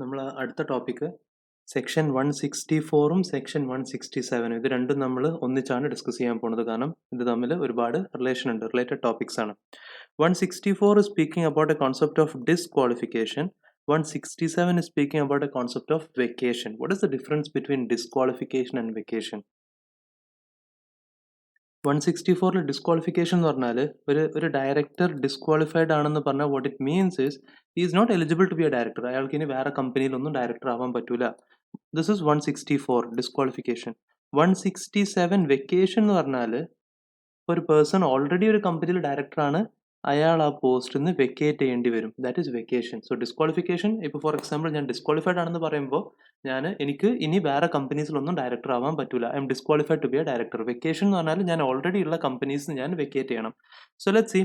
നമ്മൾ അടുത്ത topic section 164 section 167 ഇത് രണ്ടും നമ്മൾ ഒന്നിച്ചാണ് ഡിസ്കസ് ചെയ്യാൻ പോകുന്നത്. കാരണം ഇത് തമ്മിൽ ഒരുപാട് റിലേറ്റഡ് ടോപ്പിക്സ് ആണ്. 164 is speaking about a concept of disqualification. 167 is speaking about a concept of vacation. What is the difference between disqualification and vacation? 164 disqualification എന്ന് പറഞ്ഞാൽ ഒരു ഡയറക്ടർ ഡിസ്ക്വാളിഫൈഡ് ആണെന്ന് പറഞ്ഞാൽ what it means is he is not eligible to be a director. അയാൾക്ക് ഇനി വേറെ കമ്പനിയിലൊന്നും director ആവാൻ പറ്റൂല. This is 164 disqualification. 167 വെക്കേഷൻ എന്ന് പറഞ്ഞാൽ ഒരു പേഴ്സൺ ഓൾറെഡി ഒരു കമ്പനിയിൽ ഡയറക്ടറാണ്, അയാൾ ആ പോസ്റ്റിൽ നിന്ന് വെക്കേറ്റ് ചെയ്യേണ്ടി വരും. That is vacation. So disqualification, ഇപ്പോൾ ഫോർ എക്സാമ്പിൾ ഞാൻ ഡിസ്ക്വാളിഫൈഡ് ആണെന്ന് പറയുമ്പോൾ എനിക്ക് ഇനി വേറെ കമ്പനീസിലൊന്നും ഡയറക്ടർ ആവാൻ പറ്റൂല. I M disqualified to be a director. Vacation എന്ന് പറഞ്ഞാൽ ഞാൻ ഓൾറെഡി ഉള്ള കമ്പനീസ് ഞാൻ വെക്കേറ്റ് ചെയ്യണം. സോ ലെറ്റ്സ് സീ,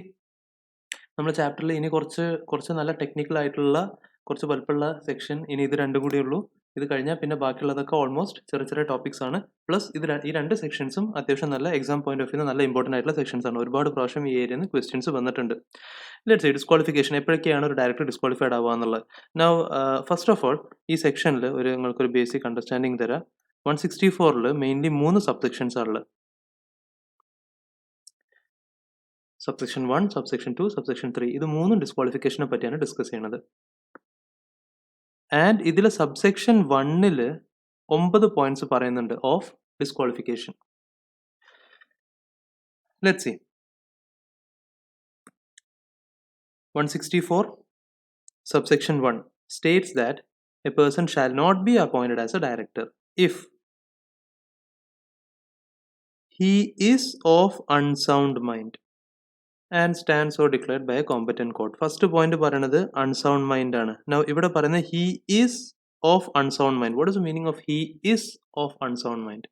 നമ്മുടെ ചാപ്റ്ററിൽ ഇനി കുറച്ച് നല്ല ടെക്നിക്കൽ ആയിട്ടുള്ള കുറച്ച് വലുപ്പമുള്ള സെക്ഷൻ ഇനി ഇത് രണ്ടും കൂടി ഉള്ളൂ. ഇത് കഴിഞ്ഞാൽ പിന്നെ ബാക്കിയുള്ളതൊക്കെ ഓൾമോസ്റ്റ് ചെറിയ ടോപ്പിക്സ് ആണ്. പ്ലസ് ഈ രണ്ട് സെക്ഷൻസും അത്യാവശ്യം നല്ല എക്സാം പോയിന്റ് ഓഫ് വ്യൂ നല്ല ഇമ്പോർട്ടൻ്റ് ആയിട്ടുള്ള സെക്ഷൻസ് ആണ്. ഒരുപാട് പ്രാവശ്യം ഈ ഏരിയയിൽ നിന്ന് ക്വസ്റ്റ്യൻസ് വന്നിട്ടുണ്ട്. ലെറ്റ്സ് സീ ഡിസ്ക്വാളിഫിക്കേഷൻ എപ്പോഴൊക്കെയാണ് ഒരു ഡയറക്ടർ ഡിസ്ക്വാളിഫൈഡ് ആവുക എന്നുള്ളത്. നൗ ഫസ്റ്റ് ഓഫ് ഓൾ ഈ സെക്ഷനിൽ നിങ്ങൾക്കൊരു ബേസിക് അണ്ടർസ്റ്റാൻഡിങ് തരാം. 164 മെയിൻലി 3 സബ്സെക്ഷൻസ് ആണുള്ളത്. Subsection 1, subsection 2, subsection 3. ഇത് 3 ഡിസ്ക്വാളിഫിക്കേഷനെ പറ്റിയാണ് ഡിസ്കസ് ചെയ്യുന്നത്. ആൻഡ് ഇതിൽ സബ്സെക്ഷൻ 1 9 പോയിന്റ്സ് പറയുന്നുണ്ട് of disqualification. Let's see 164 subsection 1 states that a person shall not be appointed as a director if he is of unsound mind and stands so declared by a competent court. First point പറയുന്നത് unsound mind ആണ്. Now ഇവിടെ പറയുന്നത് he is of unsound mind. What is the meaning of he is of unsound mind?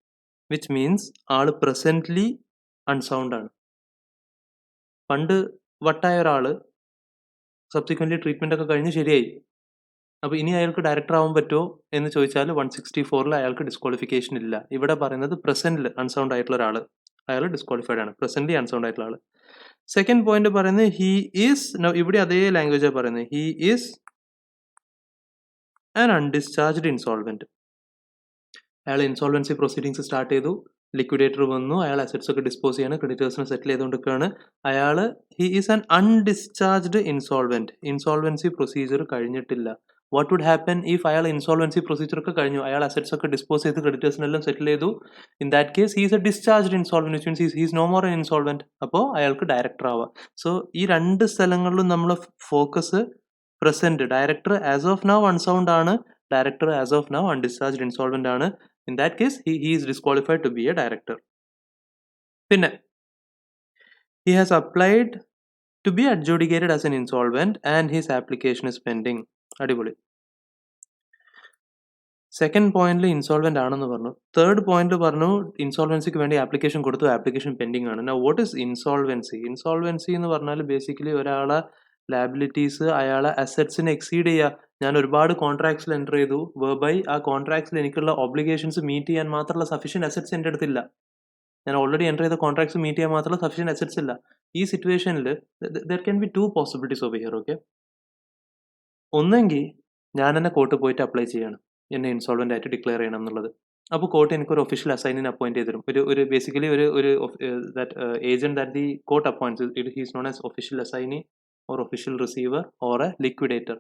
Which means ആള് presently unsound ആണ്. പണ്ട് വട്ടായ ഒരാള് subsequently treatment ഒക്കെ കഴിഞ്ഞ് ശരിയായി. അപ്പോൾ ഇനി അയാൾക്ക് ഡയറക്ടർ ആവാൻ പറ്റുമോ എന്ന് ചോദിച്ചാൽ 164 അയാൾക്ക് ഡിസ്ക്വാളിഫിക്കേഷൻ ഇല്ല. ഇവിടെ പറയുന്നത് പ്രസന്റിൽ അൺസൗണ്ട് ആയിട്ടുള്ള ഒരാൾ, അയാൾ ഡിസ്ക്വാളിഫൈഡ് ആണ്. പ്രസന്റ്ലി അൺസൗണ്ട് ആയിട്ടുള്ള ആൾ. സെക്കൻഡ് പോയിന്റ് പറയുന്നത് ഹി ഈസ്, ഇവിടെ അതേ ലാംഗ്വേജാണ് പറയുന്നത്, he is an undischarged insolvent. അയാൾ ഇൻസോൾവൻസി പ്രൊസീഡിങ്സ് സ്റ്റാർട്ട് ചെയ്തു, ലിക്വിഡേറ്റർ വന്നു, അയാൾ അസറ്റ്സ് ഒക്കെ ഡിസ്പോസ് ചെയ്യാണ്, ക്രെഡിറ്റേഴ്സിനെ സെറ്റിൽ ചെയ്തുകൊണ്ടിരിക്കുകയാണ്. He is an undischarged insolvent. Insolvency procedure കഴിഞ്ഞിട്ടില്ല. വാട്ട് വുഡ് ഹാപ്പൻ ഇഫ് അയാൾ ഇൻസോൾവൻസി പ്രൊസീജിയർ ഒക്കെ കഴിഞ്ഞു, അയാൾ അസറ്റ്സ് ഒക്കെ ഡിസ്പോസ് ചെയ്ത് ക്രെഡിറ്റേഴ്സിനെല്ലാം സെറ്റിൽ ചെയ്തു. In that case he is a discharged insolvent, which means he is no more an insolvent. അപ്പോൾ അയാൾക്ക് ഡയറക്ടർ ആവാം. സോ ഈ രണ്ട് സ്ഥലങ്ങളിലും നമ്മൾ focus present. Director as of now unsound ആണ്, director as of now undischarged insolvent ആണ്. In that case, he is disqualified to be a director. പിന്നെ he has applied to be adjudicated as an insolvent and his application is pending. അടിപൊളി. Second പോയിന്റിൽ insolvent ആണെന്ന് പറഞ്ഞു. Third point പറഞ്ഞു ഇൻസോൾവൻസിക്ക് വേണ്ടി application കൊടുത്തു, application pending ആണ്. Now what is insolvency? Insolvency എന്ന് പറഞ്ഞാൽ ബേസിക്കലി ഒരാളെ ലാബിലിറ്റീസ് അയാളെ അസറ്റ്സിനെ എക്സീഡ് ചെയ്യുക. ഞാൻ ഒരുപാട് കോൺട്രാക്ട്സിൽ എൻ്റർ ചെയ്തു, വെർബൈ ആ കോൺട്രാക്ട്സിൽ എനിക്കുള്ള ഒബ്ലിഗേഷൻസ് മീറ്റ് ചെയ്യാൻ മാത്രമുള്ള സഫീഷ്യൻറ്റ് അസറ്റ്സ് എൻ്റെ അടുത്തില്ല. ഞാൻ ഓൾറെഡി എൻ്റർ ചെയ്ത കോൺട്രാക്ട്സ് മീറ്റ് ചെയ്യാൻ മാത്രമുള്ള സഫീഷ്യൻറ്റ് അസറ്റ്സ് ഇല്ല. ഈ സിറ്റുവേഷനിൽ there can be 2 possibilities over here. Okay, ഒന്നെങ്കിൽ ഞാൻ എന്നെ കോർട്ട് പോയിട്ട് അപ്ലൈ ചെയ്യണം, എന്നെ ഇൻസോൾവെൻ്റ് ആയിട്ട് ഡിക്ലെയർ ചെയ്യണം എന്നുള്ളത്. അപ്പോൾ കോർട്ട് എനിക്കൊരു ഒഫീഷ്യൽ അസൈനിനെ അപ്പോയിൻറ്റ് ചെയ്ത് തരും. ഒരു ബേസിക്കലി ഒരു agent that the court appoints, it is known as official assignee or official receiver or a liquidator.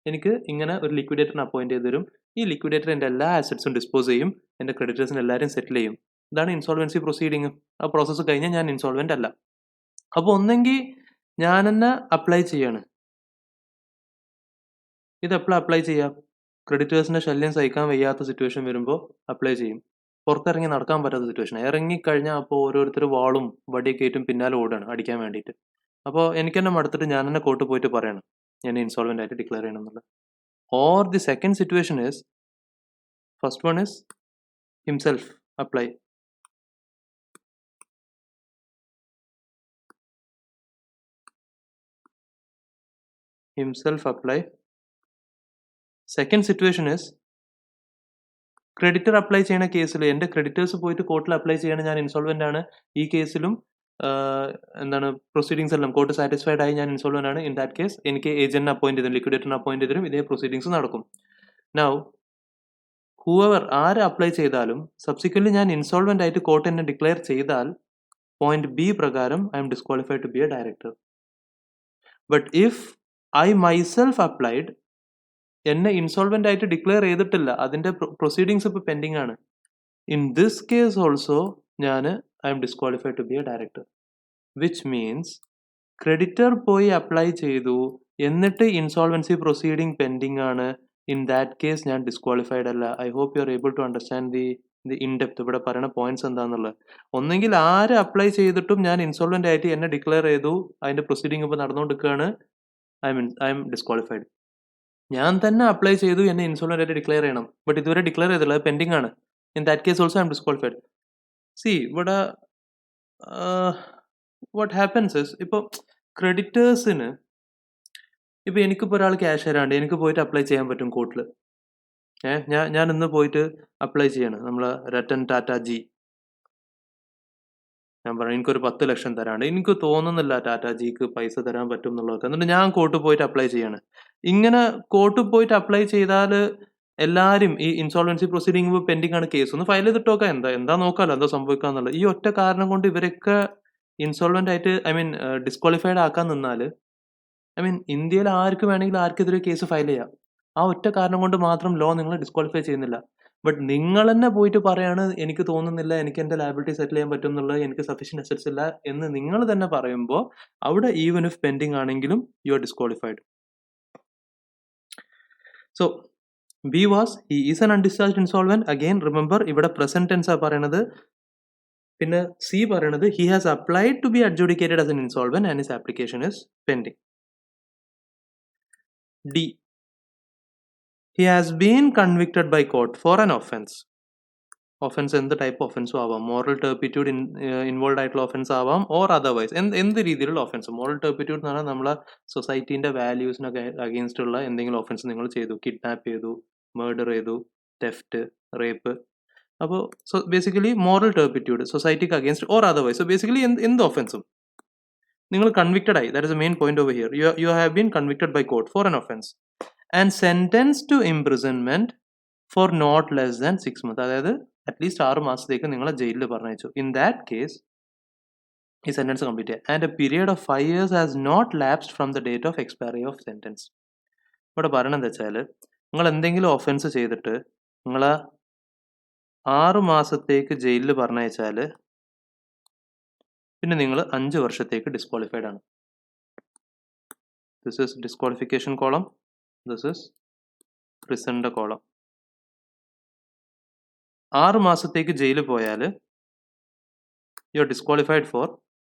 എനിക്ക് ഇങ്ങനെ ഒരു ലിക്വിഡേറ്ററിനെ അപ്പോയിൻറ്റ് ചെയ്ത് തരും. ഈ ലിക്വിഡേറ്റർ എൻ്റെ എല്ലാ അസറ്റ്സും ഡിസ്പോസ് ചെയ്യും, എൻ്റെ ക്രെഡിറ്റേഴ്സിനെ എല്ലാവരും സെറ്റിൽ ചെയ്യും. ഇതാണ് ഇൻസോൾവൻസി പ്രൊസീഡിങ്. ആ പ്രോസസ്സ് കഴിഞ്ഞാൽ ഞാൻ ഇൻസോൾവെൻ്റ് അല്ല. അപ്പോൾ ഒന്നെങ്കിൽ ഞാൻ തന്നെ അപ്ലൈ ചെയ്യാണ്. ഇതെപ്പോഴും അപ്ലൈ ചെയ്യാം, ക്രെഡിറ്റേഴ്സിൻ്റെ ശല്യം സഹിക്കാൻ വയ്യാത്ത സിറ്റുവേഷൻ വരുമ്പോൾ അപ്ലൈ ചെയ്യും. പുറത്തിറങ്ങി നടക്കാൻ പറ്റാത്ത സിറ്റുവേഷൻ, ഇറങ്ങിക്കഴിഞ്ഞാൽ അപ്പോൾ ഓരോരുത്തർ വാളും വടിയൊക്കെ ആയിട്ടും പിന്നാലെ ഓടുകയാണ് അടിക്കാൻ വേണ്ടിയിട്ട്. അപ്പോൾ എനിക്ക് തന്നെ മടുത്തിട്ട് ഞാൻ തന്നെ കോർട്ട് പോയിട്ട് പറയണം ഞാൻ ഇൻസോൾവെൻ്റ് ആയിട്ട് ഡിക്ലെയർ ചെയ്യണം എന്നുള്ളത്. Or the second situation is, first one is himself apply. himself apply. Second situation is creditor apply ചെയ്യുന്ന കേസിൽ എൻ്റെ ക്രെഡിറ്റേഴ്സ് പോയിട്ട് കോർട്ടിൽ അപ്ലൈ ചെയ്യണം ഞാൻ ഇൻസോൾവെൻ്റ് ആണ്. ഈ കേസിലും എന്താണ് പ്രൊസീഡിങ്സ് എല്ലാം കോർട്ട് സാറ്റിസ്ഫൈഡ് ആയി ഞാൻ ഇൻസോൾവെൻ്റ് ആണ്. ഇൻ ദാറ്റ് കേസ് എനിക്ക് ഏജന്റിനെ അപ്പോയിൻറ്റ് ചെയ്തും ലിക്വിഡേറ്ററിനെ അപ്പോയിൻറ്റ് ചെയ്തും ഇതേ പ്രൊസീഡിങ്സ് നടക്കും. നൗ ഹൂവർ ആര് അപ്ലൈ ചെയ്താലും സബ്സിക്വൻ്റ്ലി ഞാൻ ഇൻസോൾവെൻ്റ് ആയിട്ട് കോർട്ട് എന്നെ ഡിക്ലെയർ ചെയ്താൽ പോയിന്റ് ബി പ്രകാരം I M disqualified to be a director. But if I myself applied, എന്നെ ഇൻസോൾവെൻ്റ് ആയിട്ട് ഡിക്ലെയർ ചെയ്തിട്ടില്ല, അതിൻ്റെ പ്രൊസീഡിങ്സ് ഇപ്പോൾ പെൻഡിങ് ആണ്. ഇൻ ദിസ് കേസ് ഓൾസോ ഞാൻ I M disqualified to be a director. Which means creditor പോയി apply ചെയ്തു, എന്നിട്ട് ഇൻസോൾവൻസി പ്രൊസീഡിങ് പെൻഡിങ് ആണ്. ഇൻ ദാറ്റ് കേസ് ഞാൻ ഡിസ്ക്വാളിഫൈഡ് അല്ല. I hope you are able to understand the in depth ഇവിടെ പറയുന്ന points എന്താണെന്നുള്ളത്. ഒന്നെങ്കിൽ ആര് അപ്ലൈ ചെയ്തിട്ടും ഞാൻ ഇൻസോൾവെന്റ് ആയിട്ട് എന്നെ ഡിക്ലെയർ ചെയ്തു, അതിന്റെ പ്രൊസീഡിങ് ഇപ്പോൾ നടന്നുകൊണ്ടിരിക്കുകയാണ്, ഐ എം ഡിസ്ക്വാളിഫൈഡ്. ഞാൻ തന്നെ അപ്ലൈ ചെയ്തു എന്നെ ഇൻസോൾവെന്റ് ആയിട്ട് ഡിക്ലെയർ ചെയ്യണം, ബട്ട് ഇതുവരെ ഡിക്ലെയർ ചെയ്തില്ല, അത് പെൻഡിങ് ആണ്. In that case also I M disqualified. C ഇവിടെ വാട്ട് ഹാപ്പൻസ് ഇസ്, ഇപ്പോൾ ക്രെഡിറ്റേഴ്സിന് ഇപ്പോൾ എനിക്കിപ്പോൾ ഒരാൾ ക്യാഷ് തരാണ്ട് എനിക്ക് പോയിട്ട് അപ്ലൈ ചെയ്യാൻ പറ്റും കോർട്ടിൽ. ഞാൻ ഇന്ന് പോയിട്ട് അപ്ലൈ ചെയ്യാണ്, നമ്മൾ രത്തൻ ടാറ്റ ജി, ഞാൻ പറഞ്ഞു എനിക്കൊരു 10 ലക്ഷം തരാണ്ട്, എനിക്ക് തോന്നുന്നില്ല ടാറ്റ ജിക്ക് പൈസ തരാൻ പറ്റും എന്നുള്ളതൊക്കെ. എന്നിട്ട് ഞാൻ കോർട്ടിൽ പോയിട്ട് അപ്ലൈ ചെയ്യാണ്. ഇങ്ങനെ കോർട്ടിൽ പോയിട്ട് അപ്ലൈ ചെയ്താൽ എല്ലാവരും ഈ ഇൻസോൾവൻസി പ്രൊസീഡിംഗ് പെൻഡിങ് ആണ്, കേസ് ഒന്ന് ഫയൽ ചെയ്തിട്ടൊക്കെ എന്താ നോക്കാമല്ലോ എന്താ സംഭവിക്കാന്നുള്ളത്. ഈ ഒറ്റ കാരണം കൊണ്ട് ഇവരൊക്കെ ഇൻസോൾവെന്റ് ആയിട്ട് ഡിസ്ക്വാളിഫൈഡ് ആക്കാൻ നിന്നാൽ ഇന്ത്യയിൽ ആർക്ക് വേണമെങ്കിലും ആർക്കെതിരെ കേസ് ഫയൽ ചെയ്യാം. ആ ഒറ്റ കാരണം കൊണ്ട് മാത്രം ലോ നിങ്ങളെ ഡിസ്ക്വാളിഫൈ ചെയ്യുന്നില്ല. ബട്ട് നിങ്ങൾ തന്നെ പോയിട്ട് പറയാണ് എനിക്ക് തോന്നുന്നില്ല എനിക്ക് എൻ്റെ ലയബിലിറ്റി സെറ്റിൽ ചെയ്യാൻ പറ്റും എന്നുള്ളത്, എനിക്ക് സഫീഷ്യന്റ് അസറ്റ്സ് ഇല്ല എന്ന് നിങ്ങൾ തന്നെ പറയുമ്പോൾ അവിടെ ഈവൻ ഇഫ് പെൻഡിങ് ആണെങ്കിലും you are disqualified. So B was he is an undischarged insolvent. Again remember ഇവിടെ പ്രസന്റ് ടെൻസ് ആ പറയണത്. പിന്നെ സി പറയണത് he has applied to be adjudicated as an insolvent and his application is pending. D. He has been convicted by court for an offense. Offense എന്ത് type ഓഫൻസും ആവാം. Moral ടെർപ്പിറ്റ്യൂഡ് involve ആയിട്ടുള്ള offence ആവാം, or otherwise എന്ത് രീതിയിലുള്ള offence. Moral ടെർപ്പിറ്റ്യൂഡ് എന്ന് പറഞ്ഞാൽ നമ്മളെ സൊസൈറ്റീൻ്റെ വാല്യൂസിനൊക്കെ against ഉള്ള എന്തെങ്കിലും ഓഫൻസ് നിങ്ങൾ ചെയ്തു, കിഡ്നാപ്പ് ചെയ്തു, മർഡർ ചെയ്തു, തെഫ്റ്റ്, റേപ്പ്. അപ്പോൾ ബേസിക്കലി മോറൽ ടെർപ്പിറ്റ്യൂഡ് സൊസൈറ്റിക്ക് against or otherwise. So basically എന്ത് ഓഫൻസും നിങ്ങൾ കൺവിക്റ്റഡ് ആയി, that is a main point over here. You have been convicted by court for an offence and sentenced to imprisonment for not less than 6 months. അതായത് at least 6 മാസത്തേക്ക് നിങ്ങളെ ജയിലിൽ പറഞ്ഞയച്ചു. In that case ഈ സെൻറ്റൻസ് കംപ്ലീറ്റ് ചെയ്യുക. And a period of 5 years has not lapsed from the date of expiry of sentence. ഇവിടെ പറയണത് വെച്ചാൽ നിങ്ങൾ എന്തെങ്കിലും ഒഫൻസ് ചെയ്തിട്ട് നിങ്ങളെ 6 മാസത്തേക്ക് ജയിലിൽ പറഞ്ഞയച്ചാൽ പിന്നെ നിങ്ങൾ 5 വർഷത്തേക്ക് ഡിസ്ക്വാളിഫൈഡ് ആണ്. This is disqualification column, this is പ്രിസന്റെ കോളം. 6 മാസത്തേക്ക് ജയിലിൽ പോയാൽ you are disqualified for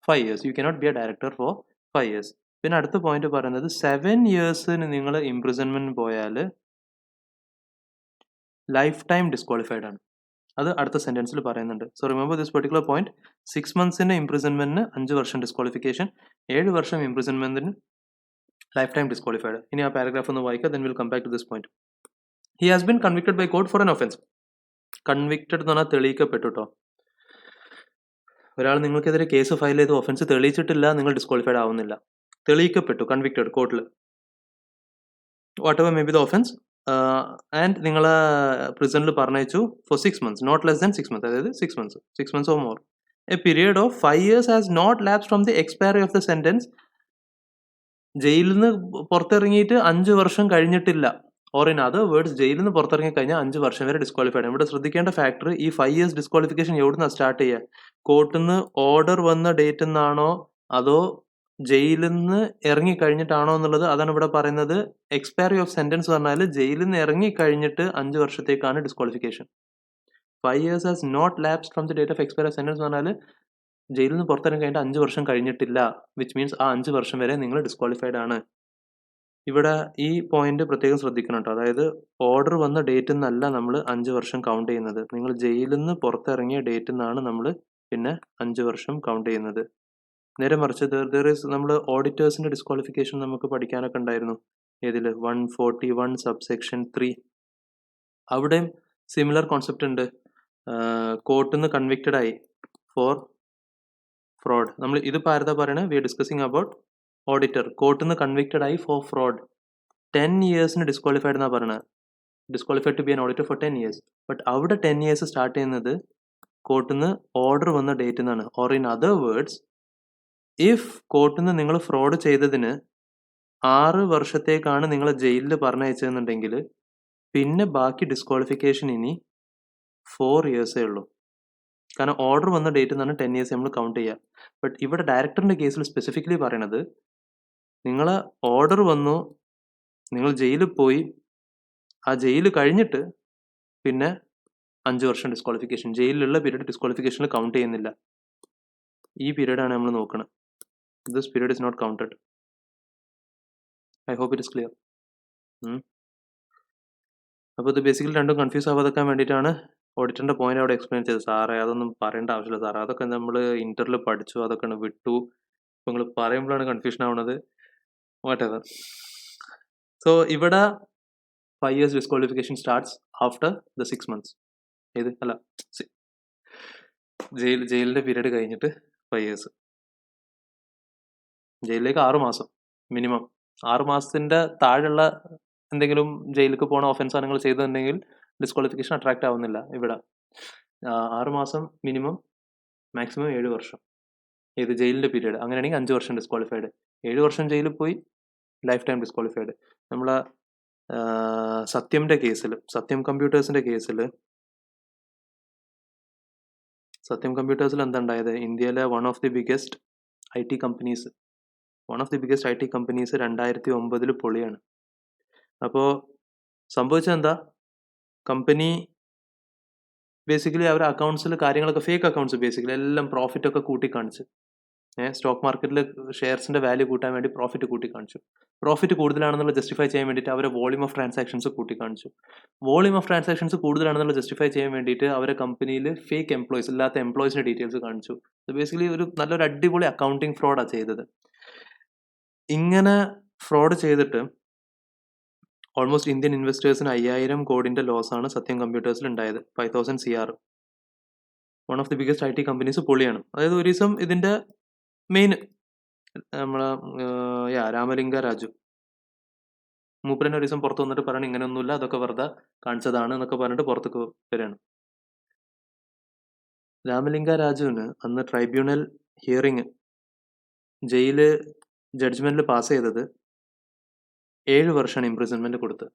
5 years. You cannot be a director for 5 years. പിന്നെ അടുത്ത പോയിന്റ് പറയുന്നത് 7 years നിങ്ങൾ ഇംപ്രിസൺമെന്റ് പോയാൽ ലൈഫ് ടൈം ഡിസ്ക്വാളിഫൈഡ് ആണ്. അത് അടുത്ത സെന്റൻസിൽ പറയുന്നുണ്ട്. So remember this particular point. 6 months ഇംപ്രിസൺമെന്റിന് 5 വർഷം ഡിസ്ക്വാളിഫിക്കേഷൻ, 7 വർഷം ഇംപ്രിസൺമെന്റിന് ലൈഫ് ടൈം ഡിസ്ക്വാളിഫൈഡ്. ഇനി ആ പാരഗ്രാഫ് ഒന്ന് വായിക്കുക, then we'll come back to this point. He has been convicted by court for an offense. Convicted എന്ന് പറഞ്ഞാൽ തെളിയിക്കപ്പെട്ടു കേട്ടോ. ഒരാൾ നിങ്ങൾക്കെതിരെ കേസ് ഫയൽ ചെയ്ത് ഒഫൻസ് തെളിയിച്ചിട്ടില്ല, നിങ്ങൾ ഡിസ്ക്വാളിഫൈഡ് ആവുന്നില്ല. തെളിയിക്കപ്പെട്ടു, കൺവിക്റ്റഡ് കോർട്ടിൽ, whatever may be the offence, and നിങ്ങളെ പ്രിസണിൽ പറഞ്ഞയച്ചു for 6 months, not less than 6 months, അതായത് 6 months or more. A period of 5 years has not lapsed from the expiry of the sentence. ജയിലിൽ നിന്ന് പുറത്തിറങ്ങിയിട്ട് 5 വർഷം കഴിഞ്ഞിട്ടില്ല, ഓർ ഇൻ അതർ വേർഡ്സ് ജയിലിൽ നിന്ന് പുറത്തിറങ്ങി കഴിഞ്ഞാൽ 5 വർഷം വരെ ഡിസ്ക്വാളിഫൈഡ് ആണ്. ഇവിടെ ശ്രദ്ധിക്കേണ്ട ഫാക്ടർ ഈ 5 years ഡിസ്ക്വാളിഫിക്കേഷൻ എവിടുന്നാണ് സ്റ്റാർട്ട് ചെയ്യുക? കോർട്ടിൽ നിന്ന് ഓർഡർ വന്ന ഡേറ്റ് നിന്നാണോ അതോ ജയിലിൽ നിന്ന് ഇറങ്ങി കഴിഞ്ഞിട്ടാണോ എന്നുള്ളത്. അതാണ് ഇവിടെ പറയുന്നത്. എക്സ്പയറി ഓഫ് സെന്റൻസ് പറഞ്ഞാൽ ജയിലിൽ നിന്ന് ഇറങ്ങി കഴിഞ്ഞിട്ട് 5 വർഷത്തേക്കാണ് disqualification. 5 years has not lapsed from the date of expiry of sentence പറഞ്ഞാൽ ജയിലിൽ നിന്ന് പുറത്തിറങ്ങി കഴിഞ്ഞിട്ട് 5 വർഷം കഴിഞ്ഞിട്ടില്ല, വിച്ച് മീൻസ് ആ 5 വർഷം വരെ നിങ്ങൾ ഡിസ്ക്വാളിഫൈഡ് ആണ്. ഇവിടെ ഈ പോയിന്റ് പ്രത്യേകം ശ്രദ്ധിക്കണം കേട്ടോ. അതായത് ഓർഡർ വന്ന ഡേറ്റിൽ നിന്നല്ല നമ്മൾ 5 വർഷം കൗണ്ട് ചെയ്യുന്നത്, നിങ്ങൾ ജയിലിൽ നിന്ന് പുറത്തിറങ്ങിയ ഡേറ്റിൽ നിന്നാണ് നമ്മൾ പിന്നെ 5 വർഷം കൗണ്ട് ചെയ്യുന്നത്. നേരെ മറിച്ച് നമ്മൾ ഓഡിറ്റേഴ്സിന്റെ ഡിസ്ക്വാളിഫിക്കേഷൻ നമുക്ക് പഠിക്കാനൊക്കെ ഉണ്ടായിരുന്നു. ഏതിൽ? 141 സബ്സെക്ഷൻ 3. അവിടെയും സിമിലർ കോൺസെപ്റ്റ് ഉണ്ട്. കോർട്ടിൽ നിന്ന് കൺവിക്റ്റഡ് ആയി ഫോർ ഫ്രോഡ്. നമ്മൾ ഇതിപ്പോൾ ആരതാ പറയണത്? We are discussing about auditor. കോർട്ടിൽ നിന്ന് കൺവിക്റ്റഡ് ആയി ഫോർ ഫ്രോഡ്, 10 years ഡിസ്ക്വാളിഫൈഡ് എന്നാണ് പറയണത്. Disqualified to be an auditor for 10 years. But അവിടെ 10 years സ്റ്റാർട്ട് ചെയ്യുന്നത് കോർട്ടിൽ നിന്ന് ഓർഡർ വന്ന ഡേറ്റിൽ നിന്നാണ്. Or in other words, if കോർട്ടിൽ നിന്ന് നിങ്ങൾ ഫ്രോഡ് ചെയ്തതിന് 6 വർഷത്തേക്കാണ് നിങ്ങളെ ജയിലിൽ പറഞ്ഞയച്ചതെന്നുണ്ടെങ്കിൽ പിന്നെ ബാക്കി ഡിസ്ക്വാളിഫിക്കേഷൻ ഇനി 4 yearsേ ഉള്ളൂ. കാരണം ഓർഡർ വന്ന ഡേറ്റിൽ നിന്നാണ് 10 years നമ്മൾ കൗണ്ട് ചെയ്യുക. ബട്ട് ഇവിടെ ഡയറക്ടറിൻ്റെ കേസിൽ സ്പെസിഫിക്കലി പറയണത്, നിങ്ങളെ ഓർഡർ വന്നു, നിങ്ങൾ ജയിലിൽ പോയി, ആ ജയിൽ കഴിഞ്ഞിട്ട് പിന്നെ 5 വർഷം ഡിസ്ക്വാളിഫിക്കേഷൻ, ജയിലിലുള്ള പീരീഡ് ഡിസ്ക്വാളിഫിക്കേഷനിൽ കൗണ്ട് ചെയ്യുന്നില്ല. ഈ പീരീഡാണ് നമ്മൾ നോക്കുന്നത്. This period is not counted. I hope it is clear. അപ്പോൾ ഇത് ബേസിക്കലി രണ്ടും കൺഫ്യൂസ് ആവാതെക്കാൻ വേണ്ടിയിട്ടാണ് ഓഡിറ്ററിൻ്റെ പോയിന്റ് അവിടെ എക്സ്പ്ലെയിൻ ചെയ്തത്. സാറേ അതൊന്നും പറയേണ്ട ആവശ്യമില്ല സാറേ, അതൊക്കെ നമ്മൾ ഇൻ്ററിൽ പഠിച്ചു, അതൊക്കെ വിട്ടു, ഇപ്പോൾ നിങ്ങൾ പറയുമ്പോഴാണ് കൺഫ്യൂഷൻ ആവുന്നത്. വാട്ടെവർ. സോ ഇവിടെ 5 years disqualification starts after the 6 months. ഏത് അല്ല, ജയിലിൻ്റെ പീരീഡ് കഴിഞ്ഞിട്ട് 5 years. ജയിലിലേക്ക് 6 മാസം മിനിമം. 6 മാസത്തിൻ്റെ താഴെയുള്ള എന്തെങ്കിലും ജയിലിലേക്ക് പോകണ ഒഫൻസാണ് നിങ്ങൾ ചെയ്തിട്ടുണ്ടെങ്കിൽ ഡിസ്ക്വാളിഫിക്കേഷൻ അട്രാക്റ്റ് ആവുന്നില്ല. ഇവിടെ 6 മാസം മിനിമം, മാക്സിമം 7 വർഷം. ഏത് ജയിലിൻ്റെ പീരീഡ് അങ്ങനെയാണെങ്കിൽ 5 വർഷം ഡിസ്ക്വാളിഫൈഡ്. 7 വർഷം ജയിലിൽ പോയി ലൈഫ് ടൈം ഡിസ്ക്വാളിഫൈഡ്. നമ്മളെ സത്യമിൻ്റെ കേസിൽ, സത്യം കമ്പ്യൂട്ടേഴ്സിൻ്റെ കേസിൽ, സത്യം കമ്പ്യൂട്ടേഴ്സിൽ എന്താ ഉണ്ടായത്, ഇന്ത്യയിലെ one of the biggest I T companies 2009 പൊളിയാണ്. അപ്പോൾ സംഭവിച്ചത് എന്താ, കമ്പനി ബേസിക്കലി അവരുടെ അക്കൗണ്ട്സിൽ കാര്യങ്ങളൊക്കെ ഫേക്ക് അക്കൗണ്ട്സ്, ബേസിക്കലി എല്ലാം പ്രോഫിറ്റൊക്കെ കൂട്ടിക്കാണിച്ച്, സ്റ്റോക്ക് മാർക്കറ്റിൽ ഷെയർസിൻ്റെ വാല്യൂ കൂട്ടാൻ വേണ്ടി പ്രോഫിറ്റ് കൂട്ടിക്കാണിച്ചു. പ്രോഫിറ്റ് കൂടുതലാണെന്നുള്ള ജസ്റ്റിഫൈ ചെയ്യാൻ വേണ്ടിയിട്ട് അവരെ വോളിയം ഓഫ് ട്രാൻസാക്ഷൻസ് കൂട്ടിക്കാണിച്ചു. വോളിയം ഓഫ് ട്രാൻസാക്ഷൻസ് കൂടുതലാണെന്നുള്ള ജസ്റ്റിഫൈ ചെയ്യാൻ വേണ്ടിയിട്ട് അവരെ കമ്പനിയിൽ ഫേക്ക് എംപ്ലോയീസ്, ഇല്ലാത്ത എംപ്ലോയീസിൻ്റെ ഡീറ്റെയിൽസ് കാണിച്ചു. ബേസിക്കലി ഒരു നല്ലൊരു അടിപൊളി അക്കൗണ്ടിങ് ഫ്രോഡാണ് ചെയ്തത്. ഇങ്ങനെ ഫ്രോഡ് ചെയ്തിട്ട് ഓൾമോസ്റ്റ് ഇന്ത്യൻ ഇൻവെസ്റ്റേഴ്സിന് 5000 കോടിൻ്റെ ലോസാണ് സത്യം കമ്പ്യൂട്ടേഴ്സിൽ ഉണ്ടായത്. 5000 CR. One of the biggest IT companies പൊളിയാണ്. അതായത് ഒരു ദിവസം ഇതിൻ്റെ മെയിൻ നമ്മളെ രാമലിംഗ രാജു മൂപ്പരനെ ഒരു ദിവസം പുറത്ത് വന്നിട്ട് പറയണം ഇങ്ങനെയൊന്നുമില്ല, അതൊക്കെ വെറുതെ കാണിച്ചതാണ് എന്നൊക്കെ പറഞ്ഞിട്ട് പുറത്തേക്ക് വരികയാണ്. രാമലിംഗ രാജുവിന് അന്ന് ട്രൈബ്യൂണൽ ഹിയറിങ് ജയില് ജഡ്ജ്മെന്റിൽ പാസ് ചെയ്തത് 7 വർഷമാണ് ഇംപ്രിസൺമെന്റ് കൊടുത്തത്.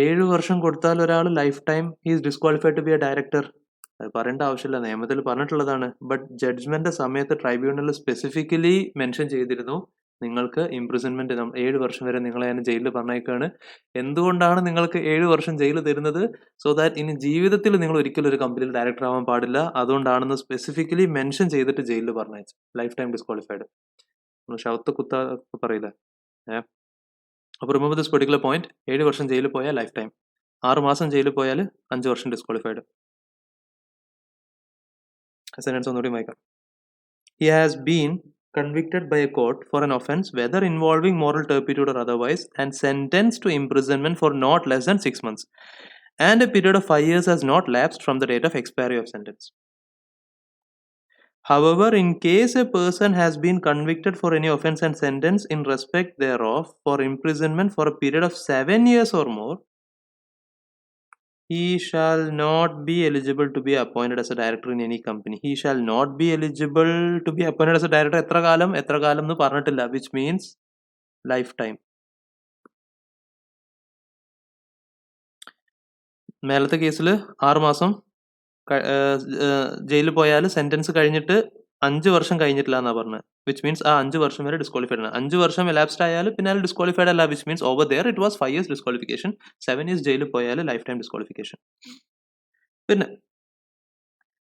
7 വർഷം കൊടുത്താൽ ഒരാൾ life time he's disqualified to be a director. അത് പറയേണ്ട ആവശ്യമില്ല, നിയമത്തിൽ പറഞ്ഞിട്ടുള്ളതാണ്. ബട്ട് ജഡ്ജ്മെന്റ് സമയത്ത് ട്രൈബ്യൂണൽ സ്പെസിഫിക്കലി മെൻഷൻ ചെയ്തിരുന്നു, നിങ്ങൾക്ക് ഇംപ്രിസൺമെന്റ് 7 വർഷം വരെ നിങ്ങളെ ഞാൻ ജയിലിൽ പറഞ്ഞേക്കാണ്. എന്തുകൊണ്ടാണ് നിങ്ങൾക്ക് 7 വർഷം ജയിൽ തരുന്നത്? സോ ദാറ്റ് ഇനി ജീവിതത്തിൽ നിങ്ങൾ ഒരിക്കലും ഒരു കമ്പനിയിൽ ഡയറക്ടർ ആവാൻ പാടില്ല, അതുകൊണ്ടാണെന്ന് സ്പെസിഫിക്കലി മെൻഷൻ ചെയ്തിട്ട് ജയിലിൽ പറഞ്ഞയച്ചു. Life time disqualified. ശവത്ത് കുത്ത പറയില്ല. അപ്പോൾ റിമൂവ് ദിസ് പെർട്ടിക്കുലർ പോയിന്റ്. 7 വർഷം ജയിലിൽ പോയാൽ ലൈഫ് ടൈം, 6 മാസം ജയിലിൽ പോയാൽ 5 വർഷം ഡിസ്ക്വാളിഫൈഡ്. സെന്റൻസ് ഒന്നുകൂടി വായിക്കാം. He has been convicted by a court for an offence whether involving moral turpitude or otherwise and sentenced to imprisonment for not less than 6 months, and a period of 5 years has not lapsed from the date of expiry of sentence. However, in case a person has been convicted for any offence and sentenced in respect thereof for imprisonment for a period of 7 years or more, he shall not be eligible to be appointed as a director in any company. He shall not be eligible to be appointed as a director. എത്ര കാലം എന്ന് പറഞ്ഞിട്ടില്ല, which means lifetime. മേലത്തെ കേസിൽ 6 മാസം ജയിലിൽ പോയാൽ sentence കഴിഞ്ഞിട്ട് 5 വർഷം കഴിഞ്ഞിട്ടില്ല എന്നാണ് പറഞ്ഞത്, വിച്ച് മീൻസ് ആ 5 വർഷം വരെ ഡിസ്ക്വാളിഫൈഡ് ആണ്. 5 വർഷം എലാപ്സ്ഡ് ആയാൽ പിന്നെ അയാൾ ഡിസ്ക്വാളിഫൈഡ് അല്ല, which means over there it was 5 years disqualification. 7 years ജയിലിൽ പോയാൽ ലൈഫ് ടൈം ഡിസ്ക്വാളിഫിക്കേഷൻ. പിന്നെ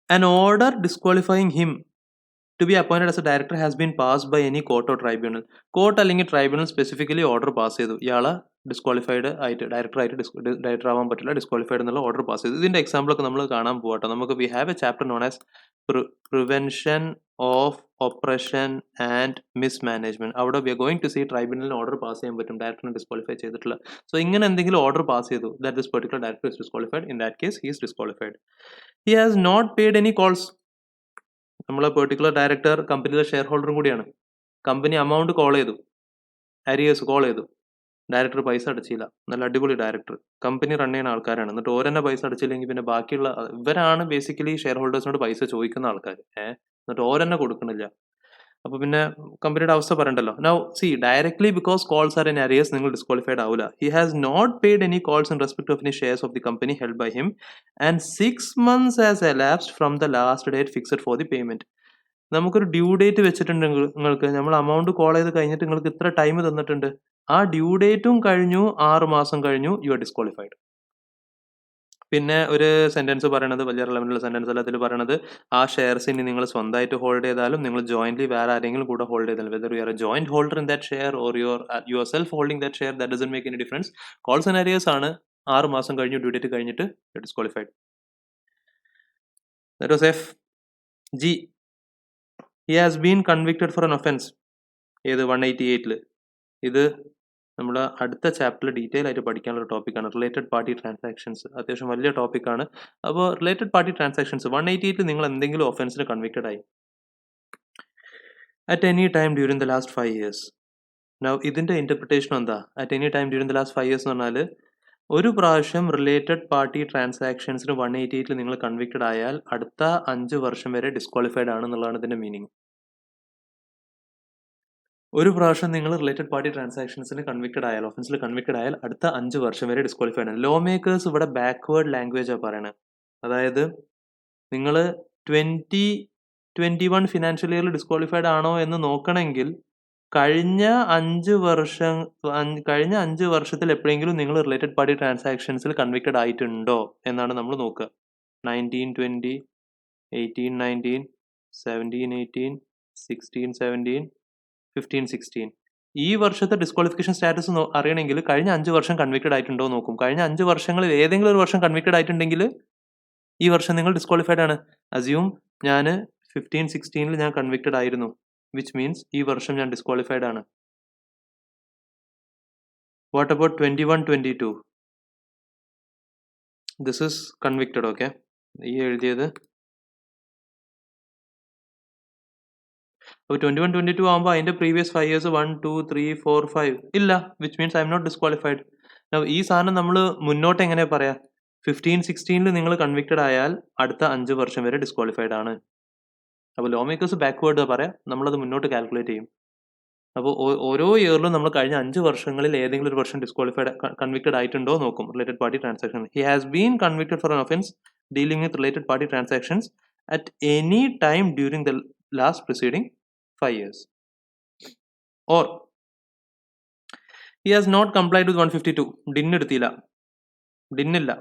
an order disqualifying him to be appointed as a director has been passed by any court or tribunal. Court അല്ലെങ്കിൽ tribunal specifically order pass ചെയ്തു, ഇയാളെ disqualified ആയിട്ട് director ആവാൻ പറ്റില്ല, disqualified എന്നുള്ള ഓർഡർ പാസ് ചെയ്തു. ഇതിന്റെ എക്സാമ്പിൾ ഒക്കെ നമ്മൾ കാണാൻ പോകട്ടോ. നമുക്ക് we have a chapter known as prevention of operation and mismanagement. അവിടെ we are going to see ട്രൈബ്യൂണലിന് ഓർഡർ പാസ് ചെയ്യാൻ പറ്റും ഡയറക്ടറിനെ ഡിസ്ക്വാളിഫൈ ചെയ്തിട്ടുള്ള. സോ ഇങ്ങനെ എന്തെങ്കിലും ഓർഡർ പാസ് ചെയ്തു that this particular director is disqualified, in that case he is disqualified. He has not paid any calls. നമ്മളെ പെർട്ടിക്കുലർ ഡയറക്ടർ കമ്പനിയിലെ ഷെയർ ഹോൾഡറും കൂടിയാണ്. കമ്പനി അമൗണ്ട് കോൾ ചെയ്തു, അരിയേഴ്സ് കോൾ ചെയ്തു, ഡയറക്ടർ പൈസ അടച്ചില്ല, നല്ല അടിപൊളി ഡയറക്ടർ, കമ്പനി റൺ ചെയ്യുന്ന ആൾക്കാരാണ്, എന്നിട്ട് ഓരെന്നെ പൈസ അടച്ചില്ലെങ്കിൽ പിന്നെ ബാക്കിയുള്ള ഇവരാണ് ബേസിക്കലി ഷെയർ ഹോൾഡേഴ്സിനോട് പൈസ ചോദിക്കുന്ന ആൾക്കാർ. എന്നിട്ട് ഓരെന്നെ കൊടുക്കണില്ല. അപ്പൊ പിന്നെ കമ്പനിയുടെ അവസ്ഥ പറയണ്ടല്ലോ. Now see directly because calls are in arrears നിങ്ങൾ ഡിസ്ക്വാളിഫൈഡ് ആവില്ല. He has not paid any calls in respect of any shares of the company held by him and 6 months has elapsed from the last date fixed for the payment. നമുക്കൊരു due date വെച്ചിട്ടുണ്ടെങ്കിൽ നിങ്ങൾക്ക് നമ്മൾ amount call ചെയ്ത് കഴിഞ്ഞിട്ട് നിങ്ങൾക്ക് ഇത്ര time തന്നിട്ടുണ്ട്, ആ ഡ്യൂ ഡേറ്റും കഴിഞ്ഞു, 6 മാസം കഴിഞ്ഞു, യു ആർ ഡിസ്ക്വാളിഫൈഡ്. പിന്നെ ഒരു സെന്റൻസ് പറയണത് വലിയ റെലവൻ്റ് സെന്റൻസ് അല്ല. അതിൽ പറയണത് ആ ഷെയർസ് ഇനി നിങ്ങൾ സ്വന്തമായിട്ട് ഹോൾഡ് ചെയ്താലും നിങ്ങൾ ജോയിന്റ്ലി വേറെ ആരെങ്കിലും കൂടെ ഹോൾഡ് ചെയ്താലും, whether you are a joint holder in that share or yourself holding that share, that doesn't make any difference. Call scenarios ആണ് 6 മാസം കഴിഞ്ഞു ഡ്യൂ ഡേറ്റ് കഴിഞ്ഞിട്ട് disqualified. That was F. G, he has been convicted for an offence. ഏത് 188-ല്. ഇത് നമ്മുടെ അടുത്ത ചാപ്റ്ററിൽ ഡീറ്റെയിൽ ആയിട്ട് പഠിക്കാനുള്ള ടോപ്പിക്കാണ് റിലേറ്റഡ് പാർട്ടി ട്രാൻസാക്ഷൻസ്. അത്യാവശ്യം വലിയ ടോപ്പിക്കാണ്. അപ്പോൾ റിലേറ്റഡ് പാർട്ടി ട്രാൻസാക്ഷൻസ് 188 നിങ്ങൾ എന്തെങ്കിലും ഒഫൻസിന് കൺവിക്റ്റഡ് ആയി at any time during the last 5 years. Now ഇതിന്റെ ഇന്റർപ്രിട്ടേഷൻ എന്താ? At any time during the last 5 years എന്ന് പറഞ്ഞാൽ ഒരു പ്രാവശ്യം റിലേറ്റഡ് പാർട്ടി ട്രാൻസാക്ഷൻസിന് 188-ൽ നിങ്ങൾ കൺവിക്റ്റഡ് ആയാൽ അടുത്ത 5 വർഷം വരെ ഡിസ്ക്വാളിഫൈഡ് ആണെന്നുള്ളതാണ് ഇതിന്റെ മീനിങ്. ഒരു പ്രാവശ്യം നിങ്ങൾ റിലേറ്റഡ് പാർട്ടി ട്രാൻസാക്ഷൻസിന് കൺവിക്റ്റഡ് ആയാൽ, ഒഫൻസിൽ കൺവിക്റ്റഡ് ആയാൽ അടുത്ത 5 വർഷം വരെ ഡിസ്ക്വാളിഫൈഡ് ആണ്. ലോ മേക്കേഴ്സ് ഇവിടെ ബാക്ക്വേർഡ് ലാംഗ്വേജാണ് പറയണത്. അതായത് നിങ്ങൾ 2021 ഫിനാൻഷ്യൽ ഇയറിൽ ഡിസ്ക്വാളിഫൈഡ് ആണോ എന്ന് നോക്കണമെങ്കിൽ കഴിഞ്ഞ 5 വർഷത്തിൽ എപ്പോഴെങ്കിലും നിങ്ങൾ റിലേറ്റഡ് പാർട്ടി ട്രാൻസാക്ഷൻസിൽ കൺവിക്റ്റഡ് ആയിട്ടുണ്ടോ എന്നാണ് നമ്മൾ നോക്കുക. 1920, 18-19, 17-18, 16-17, 15-16 ഈ വർഷത്തെ ഡിസ്ക്വാളിഫിക്കേഷൻ സ്റ്റാറ്റസ് അറിയണമെങ്കിൽ കഴിഞ്ഞ 5 വർഷം കൺവിക്റ്റഡ് ആയിട്ടുണ്ടോ നോക്കും. കഴിഞ്ഞ 5 വർഷങ്ങളിൽ ഏതെങ്കിലും ഒരു വർഷം കൺവിക്റ്റഡ് ആയിട്ടുണ്ടെങ്കിൽ ഈ വർഷം നിങ്ങൾ ഡിസ്ക്വാളിഫൈഡ് ആണ്. അസ്യൂം ഞാൻ 15-16-ൽ ഞാൻ കൺവിക്റ്റഡ് ആയിരുന്നു, വിച്ച് മീൻസ് ഈ വർഷം ഞാൻ ഡിസ്ക്വാളിഫൈഡ് ആണ്. What about 21-22? This is convicted. Okay, ഈ എഴുതിയത് അപ്പോൾ 21-22 ആകുമ്പോൾ അതിന്റെ പ്രീവിയസ് 5 years 1, 2, 3, 4, 5 ഇല്ല, which means I'm not disqualified. ഈ സാധനം നമ്മൾ മുന്നോട്ട് എങ്ങനെ പറയാ? 15-16-ൽ നിങ്ങൾ കൺവിക്റ്റഡ് ആയാൽ അടുത്ത 5 വർഷം വരെ ഡിസ്ക്വാളിഫൈഡ് ആണ്. അപ്പോൾ ലോ മേക്കേഴ്സ് ബാക്ക്വേർഡ് പറയാം, നമ്മളത് മുന്നോട്ട് കാൽക്കുലേറ്റ് ചെയ്യും. അപ്പോൾ ഓരോ ഇയറിലും നമ്മൾ കഴിഞ്ഞ 5 വർഷങ്ങളിൽ ഏതെങ്കിലും ഒരു വർഷം ഡിസ്ക്വാളിഫൈഡ് കൺവിക്റ്റഡ് ആയിട്ടുണ്ടോ നോക്കും. Related party transaction. He has been convicted for an offence dealing with related party transactions at any time during the last preceding 5 years. Or he has not complied with 152. DIN എടുത്തില്ല, ഡിന്നില്ല,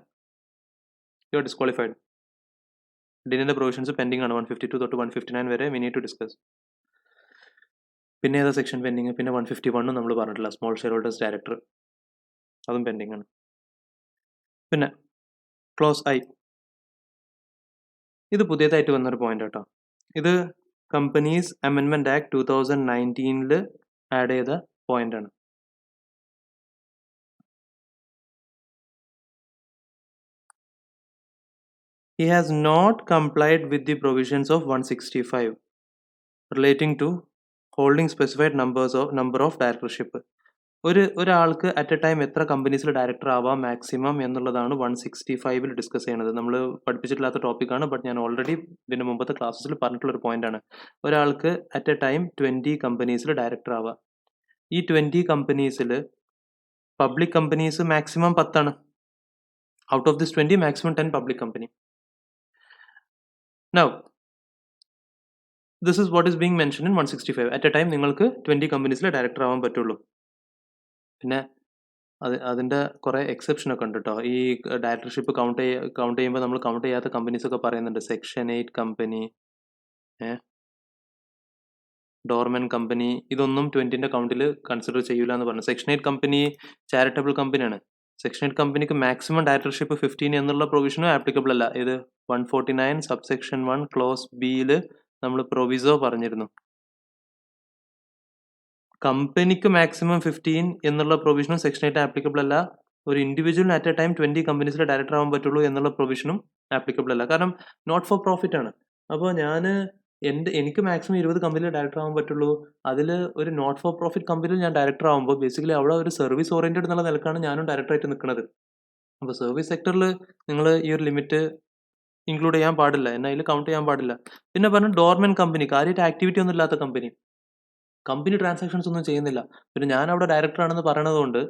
you are disqualified. ഡിന്നിന്റെ provisions pending ആണ് 152 തൊട്ട് 159 വരെ. We need to discuss. പിന്നെ ഏതാ section pending? പിന്നെ 151 നമ്മൾ പറഞ്ഞിട്ടില്ല, സ്മോൾ ഷെയർ ഹോൾഡേഴ്സ് ഡയറക്ടർ, അതും പെൻഡിങ് ആണ്. പിന്നെ ക്ലോസ് ഐ, ഇത് പുതിയതായിട്ട് വന്നൊരു പോയിന്റ് കേട്ടോ. ഇത് കമ്പനീസ് അമെൻമെന്റ് ആക്ട് 2019-ൽ ആഡ് ചെയ്ത പോയിന്റ് ആണ്. He has not complied with the provisions of 165 relating to holding specified number of directorship. ഒരാൾക്ക് അറ്റ് എ ടൈം എത്ര കമ്പനീസിൽ ഡയറക്ടർ ആവാം മാക്സിമം എന്നുള്ളതാണ് 165-ൽ ഡിസ്കസ് ചെയ്യുന്നത്. നമ്മൾ പഠിപ്പിച്ചിട്ടില്ലാത്ത ടോപ്പിക്കാണ്, ബട്ട് ഞാൻ ഓൾറെഡി ഇതിന്റെ മുമ്പത്തെ ക്ലാസ്സിൽ പറഞ്ഞിട്ടുള്ളൊരു പോയിന്റ് ആണ്. ഒരാൾക്ക് അറ്റ് എ ടൈം 20 കമ്പനീസിൽ ഡയറക്ടർ ആവാം. ഈ 20 കമ്പനീസിൽ പബ്ലിക് കമ്പനീസ് മാക്സിമം 10 ആണ്. Out of this 20 maximum 10 public company. Now, this is what is being mentioned in 165. At a time നിങ്ങൾക്ക് 20 കമ്പനീസിൽ ഡയറക്ടർ ആവാൻ പറ്റുള്ളൂ. പിന്നെ അതിന്റെ കുറെ എക്സെപ്ഷൻ ഒക്കെ ഉണ്ട് കേട്ടോ. ഈ ഡയറക്ടർഷിപ്പ് കൗണ്ട് ചെയ്യുമ്പോൾ നമ്മൾ കൗണ്ട് ചെയ്യാത്ത കമ്പനീസ് ഒക്കെ പറയുന്നുണ്ട്. സെക്ഷൻ 8 കമ്പനി, ഡോർമൻ കമ്പനി, ഇതൊന്നും 20ന്റെ കൗണ്ടിൽ കൺസിഡർ ചെയ്യൂല എന്ന് പറഞ്ഞു. സെക്ഷൻ 8 കമ്പനി ചാരിറ്റബിൾ കമ്പനിയാണ്. സെക്ഷൻ 8 കമ്പനിക്ക് മാക്സിമം ഡയറക്ടർഷിപ്പ് 15 എന്നുള്ള പ്രൊവിഷനും ആപ്ലിക്കബിൾ അല്ല. ഇത് 149 സബ്സെക്ഷൻ 1 ക്ലോസ് ബിയിൽ നമ്മൾ പ്രൊവിസോ പറഞ്ഞിരുന്നു. കമ്പനിക്ക് മാക്സിമം 15 എന്നുള്ള പ്രൊവിഷനും സെക്ഷൻ 8 ആപ്ലിക്കബിൾ അല്ല. ഒരു ഇൻഡിവിജ്വലിന് അറ്റ് എ ടൈം 20 കമ്പനീസിൽ ഡയറക്ടർ ആവാൻ പറ്റുള്ളൂ എന്നുള്ള പ്രൊവിഷനും ആപ്ലിക്കബിൾ അല്ല. കാരണം നോട്ട് ഫോർ പ്രോഫിറ്റ് ആണ്. അപ്പോൾ ഞാൻ എനിക്ക് മാക്സിമം 20 കമ്പനിയിൽ ഡയറക്ടർ ആവാൻ പറ്റുള്ളൂ. അതിൽ ഒരു നോട്ട് ഫോർ പ്രോഫിറ്റ് കമ്പനിയിൽ ഞാൻ ഡയറക്ടർ ആവുമ്പോൾ ബേസിക്കലി അവിടെ ഒരു സർവീസ് ഓറിയന്റഡ് എന്നുള്ള നിലക്കാണ് ഞാനും ഡയറക്ടറായിട്ട് നിൽക്കുന്നത്. അപ്പോൾ സർവീസ് സെക്ടറിൽ നിങ്ങൾ ഈ ഒരു ലിമിറ്റ് ഇൻക്ലൂഡ് ചെയ്യാൻ പാടില്ല, എന്നെ അതിൽ കൗണ്ട് ചെയ്യാൻ പാടില്ല. പിന്നെ പറഞ്ഞു ഡോർമെന്റ് കമ്പനി, കാര്യമായിട്ട് ആക്ടിവിറ്റി ഒന്നും ഇല്ലാത്ത കമ്പനി ട്രാൻസാക്ഷൻസ് ഒന്നും ചെയ്യുന്നില്ല. പിന്നെ ഞാൻ അവിടെ ഡയറക്ടർ ആണെന്ന് പറയണത് കൊണ്ട്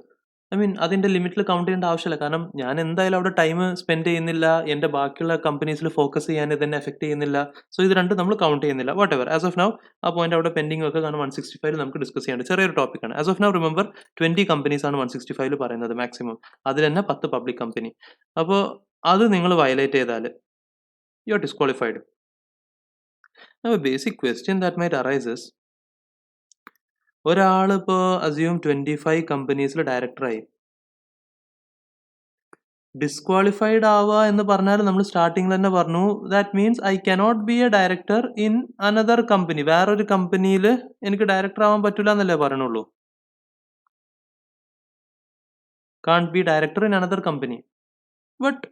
അതിന്റെ ലിമിറ്റിൽ കൗണ്ട് ചെയ്യേണ്ട ആവശ്യമില്ല. കാരണം ഞാൻ എന്തായാലും അവിടെ ടൈം സ്പെൻഡ് ചെയ്യുന്നില്ല, എന്റെ ബാക്കിയുള്ള കമ്പനീസിൽ ഫോക്കസ് ചെയ്യാൻ ഇതെന്നെ എഫക്ട് ചെയ്യുന്നില്ല. സോ ഇത് രണ്ടും നമ്മൾ കൗണ്ട് ചെയ്യുന്നില്ല. What ever, as of now ആ പോയിന്റ് അവിടെ പെൻഡിങ് വെക്കുക. കാരണം 165 നമുക്ക് ഡിസ്കസ് ചെയ്യേണ്ട ചെറിയൊരു ടോപ്പിക്കാണ്. As of now remember 20 companies ആണ് 165 പറയുന്നത് മാക്സിമം. അതിൽ തന്നെ 10 പബ്ലിക് കമ്പനി. അപ്പോൾ അത് നിങ്ങൾ വയലേറ്റ് ചെയ്താൽ you are disqualified. Basic question that might arises, ഒരാളിപ്പോ അസ്യൂം 25 കമ്പനീസിൽ ഡയറക്ടറായി. ഡിസ്ക്വാളിഫൈഡ് ആവുക എന്ന് പറഞ്ഞാൽ നമ്മൾ സ്റ്റാർട്ടിങ്ങിൽ തന്നെ പറഞ്ഞു, that means I cannot be a director in another company. വേറൊരു കമ്പനിയിൽ എനിക്ക് ഡയറക്ടർ ആവാൻ പറ്റില്ല എന്നല്ലേ പറയണുള്ളൂ. Can't be director in another company. But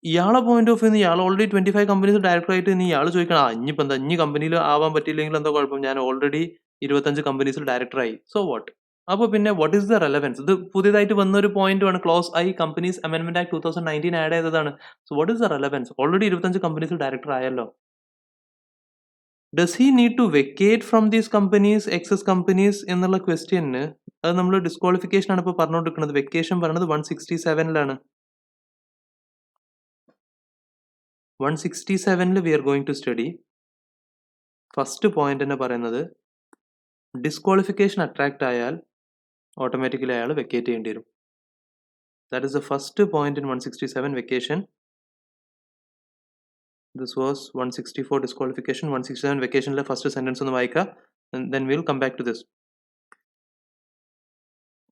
ഇയാളെ പോയിന്റ് ഓഫ് വ്യൂ, ഇയാൾ ഓൾറെഡി 25 കമ്പനീസ് ഡയറക്ടർ ആയിട്ട് ഇയാൾ ചോദിക്കണം, ഇനിയിപ്പോൾ എന്താ, ഇനി കമ്പനിയിൽ ആവാൻ പറ്റിയില്ലെങ്കിൽ എന്താ കുഴപ്പം, ഞാൻ ഓൾറെഡി 25 കമ്പനീസിൽ ഡയറക്ടറായി, സോ വാട്ട്. അപ്പോൾ പിന്നെ വാട്ട് ഈസ് ദ റെലവൻസ്? ഇത് പുതിയതായിട്ട് വന്നൊരു പോയിന്റാണ്. ക്ലോസ് ഐ കമ്പനീസ് അമെൻമെന്റ് ആക്ട് 2019 ആഡ് ചെയ്തതാണ്. So what is the relevance? Already 25 കമ്പനീസിൽ ഡയറക്ടർ ആയല്ലോ. Does he need to vacate from these companies, excess companies എന്നുള്ള ക്വസ്റ്റ്യന് അത് നമ്മൾ ഡിസ്ക്വാളിഫിക്കേഷൻ ആണ് ഇപ്പോൾ പറഞ്ഞുകൊണ്ടിരിക്കുന്നത്. വെക്കേഷൻ പറയുന്നത് 167ലാണ്. 167ൽ we are going to study. First point തന്നെ പറയുന്നത് ഡിസ്ക്വാളിഫിക്കേഷൻ അട്രാക്ട് ആയാൽ ഓട്ടോമാറ്റിക്കലി അയാൾ വെക്കേറ്റ് ചെയ്യേണ്ടി വരും. That is the first point in 167 vacation. This was 164 disqualification. 167 വെക്കേഷനിലെ first sentence ഒന്ന് വായിക്കുക. then we'll come back to this.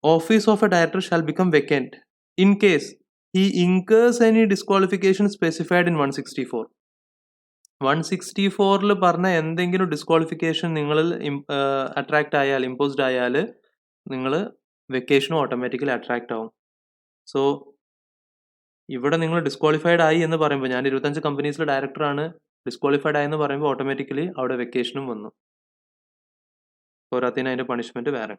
Office of a director shall become vacant in case he incurs any disqualification specified in 164. 164ൽ പറഞ്ഞ എന്തെങ്കിലും disqualification നിങ്ങളിൽ attract ആയാൽ, imposed ആയാൽ നിങ്ങൾ വെക്കേഷനും automatically attract ആവും. So ഇവിടെ നിങ്ങൾ ഡിസ്ക്വാളിഫൈഡ് ആയി എന്ന് പറയുമ്പോൾ, ഞാൻ 25 കമ്പനീസിൽ ഡയറക്ടറാണ്, ഡിസ്ക്വാളിഫൈഡ് ആയി എന്ന് പറയുമ്പോൾ ഓട്ടോമാറ്റിക്കലി അവിടെ വെക്കേഷനും വന്നു. പോരാത്തിന് അതിന്റെ പണിഷ്മെന്റ് വേറെ.